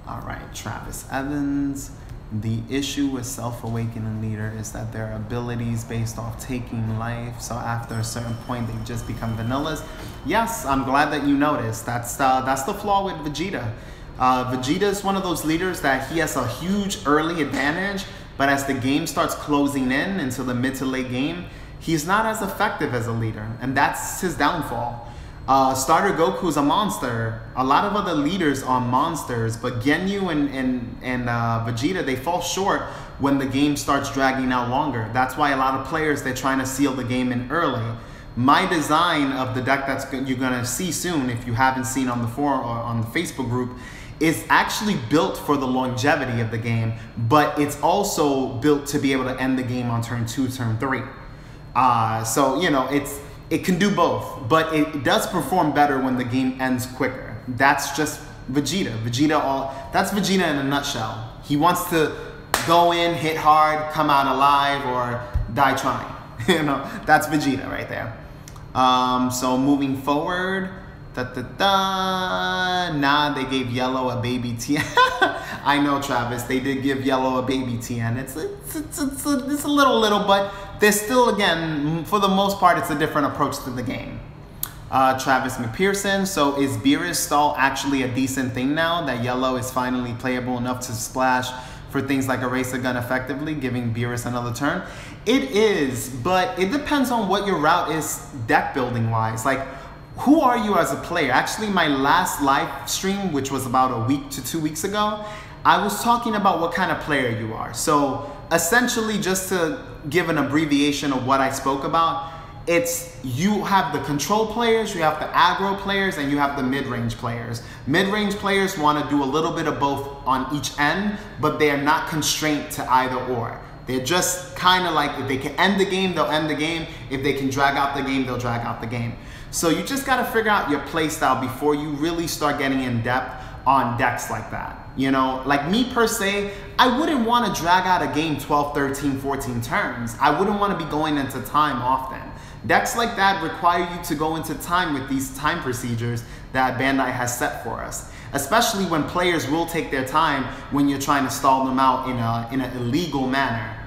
All right, Travis Evans. The issue with self-awakening leader is that their abilities based off taking life. So after a certain point, they just become vanillas. Yes, I'm glad that you noticed. That's the flaw with Vegeta. Vegeta is one of those leaders that he has a huge early advantage, but as the game starts closing in into the mid to late game, he's not as effective as a leader, and that's his downfall. Starter Goku's a monster. A lot of other leaders are monsters, but Ginyu and Vegeta, they fall short when the game starts dragging out longer. That's why a lot of players, they're trying to seal the game in early. My design of the deck you're gonna see soon, if you haven't seen on the forum or on the Facebook group, is actually built for the longevity of the game, but it's also built to be able to end the game on turn 2, turn 3. So, you know, it can do both, but it does perform better when the game ends quicker. That's just Vegeta. That's Vegeta in a nutshell. He wants to go in, hit hard, come out alive, or die trying. You know, that's Vegeta right there. So moving forward, nah, they gave Yellow a baby TN. I know, Travis, they did give Yellow a baby TN. It's a little, but there's still, again, for the most part, it's a different approach to the game. Travis McPherson, so is Beerus stall actually a decent thing now that Yellow is finally playable enough to splash for things like Eraser Gun effectively, giving Beerus another turn? It is, but it depends on what your route is deck building wise. Like, who are you as a player? Actually, my last live stream, which was about a week to 2 weeks ago, I was talking about what kind of player you are. So essentially, just to give an abbreviation of what I spoke about, it's you have the control players, you have the aggro players, and you have the mid-range players. Mid-range players want to do a little bit of both on each end, but they are not constrained to either or. They're just kind of like, if they can end the game, they'll end the game. If they can drag out the game, they'll drag out the game. So you just got to figure out your play style before you really start getting in depth on decks like that. You know, like me per se, I wouldn't want to drag out a game 12, 13, 14 turns. I wouldn't want to be going into time often. Decks like that require you to go into time with these time procedures that Bandai has set for us. Especially when players will take their time when you're trying to stall them out in an illegal manner.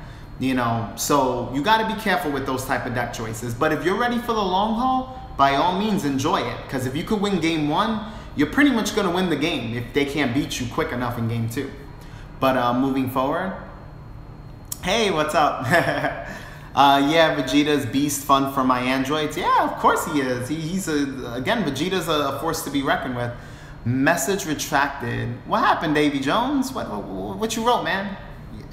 You know, so you got to be careful with those type of deck choices. But if you're ready for the long haul, by all means enjoy it. Because if you could win game 1, you're pretty much going to win the game if they can't beat you quick enough in game 2. But moving forward, hey, what's up? Yeah, Vegeta's beast fun for my androids. Yeah, of course he is. Again, Vegeta's a force to be reckoned with. Message retracted. What happened, Davy Jones? What you wrote, man?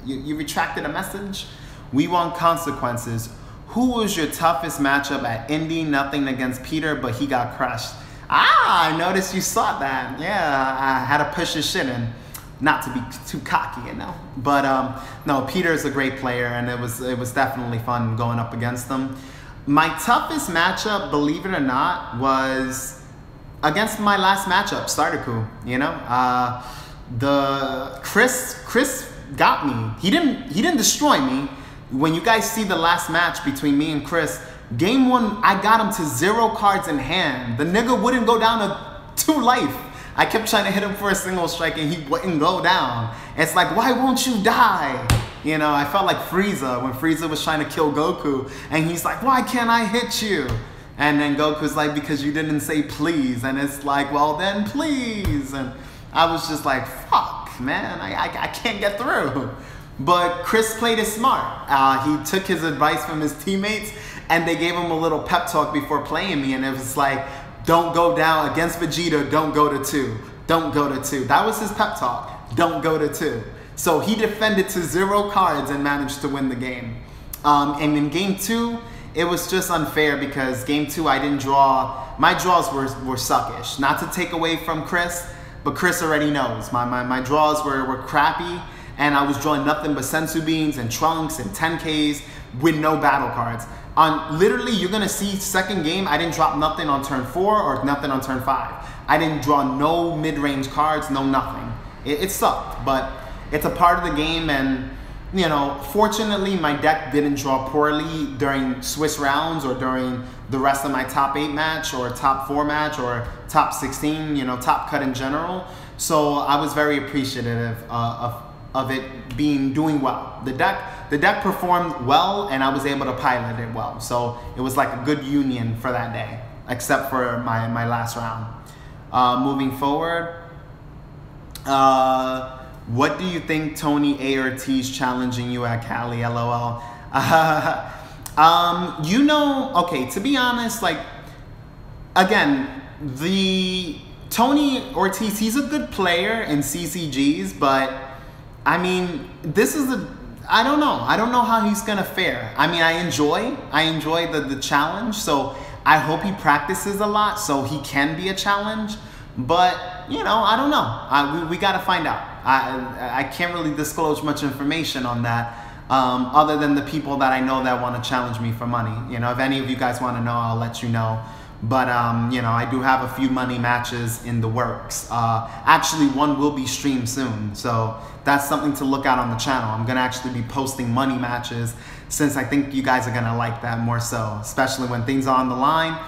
You retracted a message? We want consequences. Who was your toughest matchup at Indy? Nothing against Peter, but he got crushed. Ah, I noticed you saw that. Yeah, I had to push his shit in. Not to be too cocky, you know. But no, Peter's a great player, and it was definitely fun going up against him. My toughest matchup, believe it or not, was against my last matchup, Starter-Ku. You know, Chris got me. He didn't destroy me. When you guys see the last match between me and Chris, game 1, I got him to 0 cards in hand. The nigga wouldn't go down to 2 life. I kept trying to hit him for a single strike and he wouldn't go down. It's like, why won't you die? You know, I felt like Frieza when Frieza was trying to kill Goku and he's like, why can't I hit you? And then Goku's like, because you didn't say please. And it's like, well then please. And I was just like, fuck, man, I can't get through. But Chris played it smart. He took his advice from his teammates and they gave him a little pep talk before playing me. And it was like, don't go down against Vegeta, don't go to 2. Don't go to 2. That was his pep talk. Don't go to 2. So he defended to 0 cards and managed to win the game. And in game 2, it was just unfair because game 2 I didn't draw. My draws were suckish. Not to take away from Chris, but Chris already knows. My draws were crappy. And I was drawing nothing but Sensu Beans and Trunks and 10Ks with no battle cards. Literally, you're going to see second game, I didn't drop nothing on turn 4 or nothing on turn 5. I didn't draw no mid-range cards, no nothing. It sucked, but it's a part of the game. And, you know, fortunately, my deck didn't draw poorly during Swiss rounds or during the rest of my top 8 match or top 4 match or top 16, you know, top cut in general. So I was very appreciative of it doing well. The deck performed well and I was able to pilot it well. So it was like a good union for that day, except for my last round. Moving forward, what do you think Tony A or T's challenging you at Cali, LOL? You know, okay, to be honest, like, again, the Tony Ortiz, he's a good player in CCGs, but I mean, I don't know. I don't know how he's gonna fare. I mean, I enjoy the challenge, so I hope he practices a lot so he can be a challenge. But, you know, I don't know. We gotta find out. I can't really disclose much information on that, other than the people that I know that want to challenge me for money. You know, if any of you guys want to know, I'll let you know. But you know, I do have a few money matches in the works. Actually, one will be streamed soon, so that's something to look out on the channel. I'm gonna actually be posting money matches, since I think you guys are gonna like that more so, especially when things are on the line.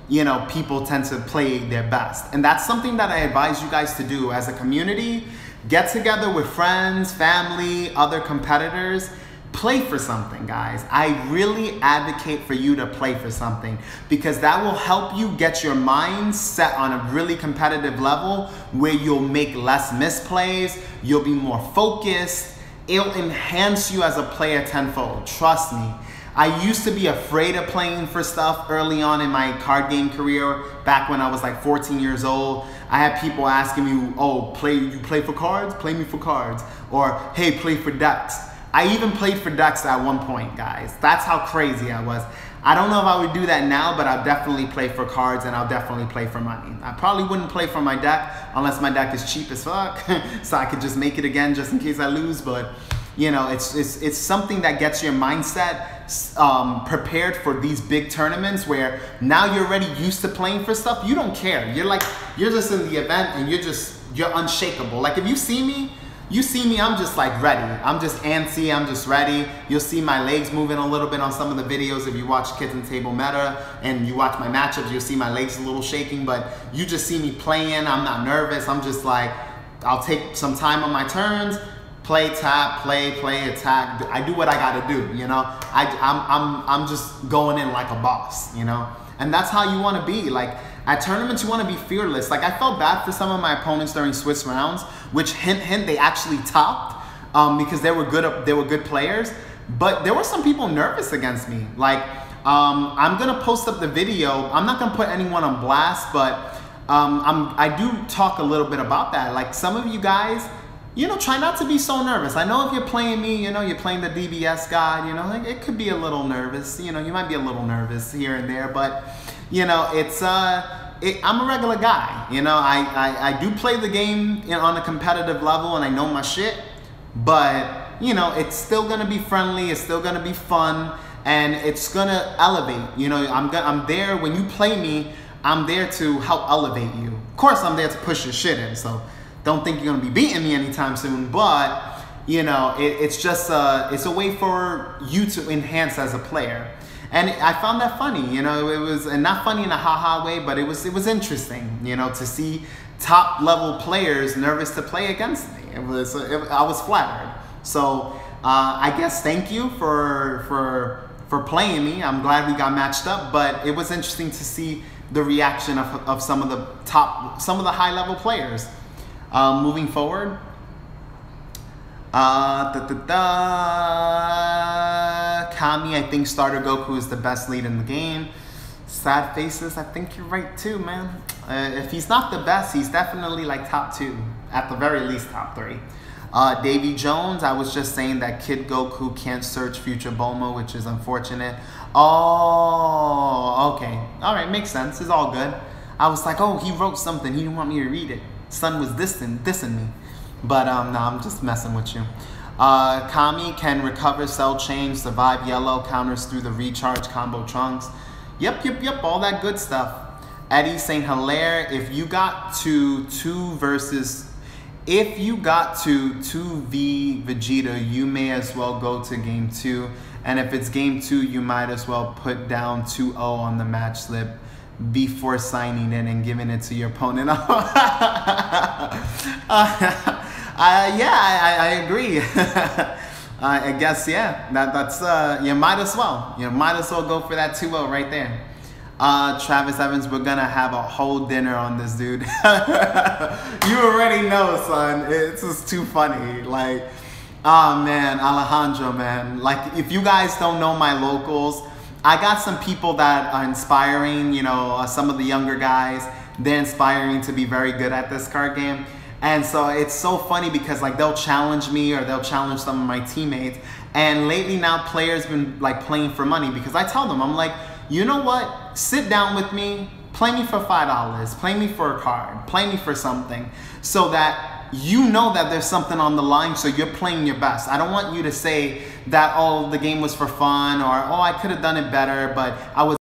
You know, people tend to play their best, and that's something that I advise you guys to do as a community. Get together with friends, family, other competitors. Play for something, guys. I really advocate for you to play for something, because that will help you get your mind set on a really competitive level where you'll make less misplays, you'll be more focused, it'll enhance you as a player tenfold, trust me. I used to be afraid of playing for stuff early on in my card game career, back when I was like 14 years old. I had people asking me, oh, you play for cards? Play me for cards. Or, hey, play for decks. I even played for decks at one point, guys. That's how crazy I was. I don't know if I would do that now, but I'll definitely play for cards, and I'll definitely play for money. I probably wouldn't play for my deck unless my deck is cheap as fuck, so I could just make it again just in case I lose. But you know, it's something that gets your mindset prepared for these big tournaments where now you're already used to playing for stuff. You don't care. You're just in the event, and you're unshakable. Like if you see me, I'm just like ready. I'm just antsy, I'm just ready. You'll see my legs moving a little bit on some of the videos. If you watch Kitchen Table Meta and you watch my matchups, you'll see my legs a little shaking, but you just see me playing. I'm not nervous. I'm just like, I'll take some time on my turns, play, tap, play, attack. I do what I gotta do, you know? I'm just going in like a boss, you know? And that's how you wanna be. Like, at tournaments, you want to be fearless. Like, I felt bad for some of my opponents during Swiss rounds, which hint, they actually topped because they were good players. But there were some people nervous against me. Like, I'm gonna post up the video. I'm not gonna put anyone on blast, but I do talk a little bit about that. Like, some of you guys, you know, try not to be so nervous. I know if you're playing me, you know, you're playing the DBS guy, you know, like, it could be a little nervous. You know, you might be a little nervous here and there, but you know, I'm a regular guy. You know, I do play the game on a competitive level, and I know my shit. But you know, it's still gonna be friendly. It's still gonna be fun, and it's gonna elevate. You know, I'm there when you play me. I'm there to help elevate you. Of course, I'm there to push your shit in. So don't think you're gonna be beating me anytime soon. But you know, it's just it's a way for you to enhance as a player. And I found that funny, you know, it was, and not funny in a ha-ha way, but it was interesting, you know, to see top level players nervous to play against me. I was flattered. So I guess thank you for playing me. I'm glad we got matched up, but it was interesting to see the reaction of some of the high level players. Moving forward. Kami, I think Starter Goku is the best lead in the game. Sad Faces, I think you're right too, man. If he's not the best, he's definitely like top 2. At the very least, top 3. Davy Jones, I was just saying that Kid Goku can't search Future Bulma, which is unfortunate. Oh, okay. Alright, makes sense. It's all good. I was like, oh, he wrote something. He didn't want me to read it. Son was dissing me. But no, I'm just messing with you. Kami can recover cell change, survive yellow, counters through the recharge combo trunks. Yep, all that good stuff. Eddie saying Hilaire, if you got to 2v Vegeta, you may as well go to game 2. And if it's game 2, you might as well put down 2-0 on the match slip before signing in and giving it to your opponent. Yeah, I agree. I guess, yeah, that's you might as well go for that 2-0 right there. Travis Evans, we're gonna have a whole dinner on this dude. You already know, son. It's just too funny. Like, oh man, Alejandro, man. Like, if you guys don't know my locals, I got some people that are inspiring. You know, some of the younger guys, they're inspiring to be very good at this card game. And so it's so funny because like they'll challenge me or they'll challenge some of my teammates. And lately now players been like playing for money because I tell them, I'm like, you know what? Sit down with me, play me for $5, play me for a card, play me for something so that you know that there's something on the line, so you're playing your best. I don't want you to say that, oh, the game was for fun, or, oh, I could have done it better, but I was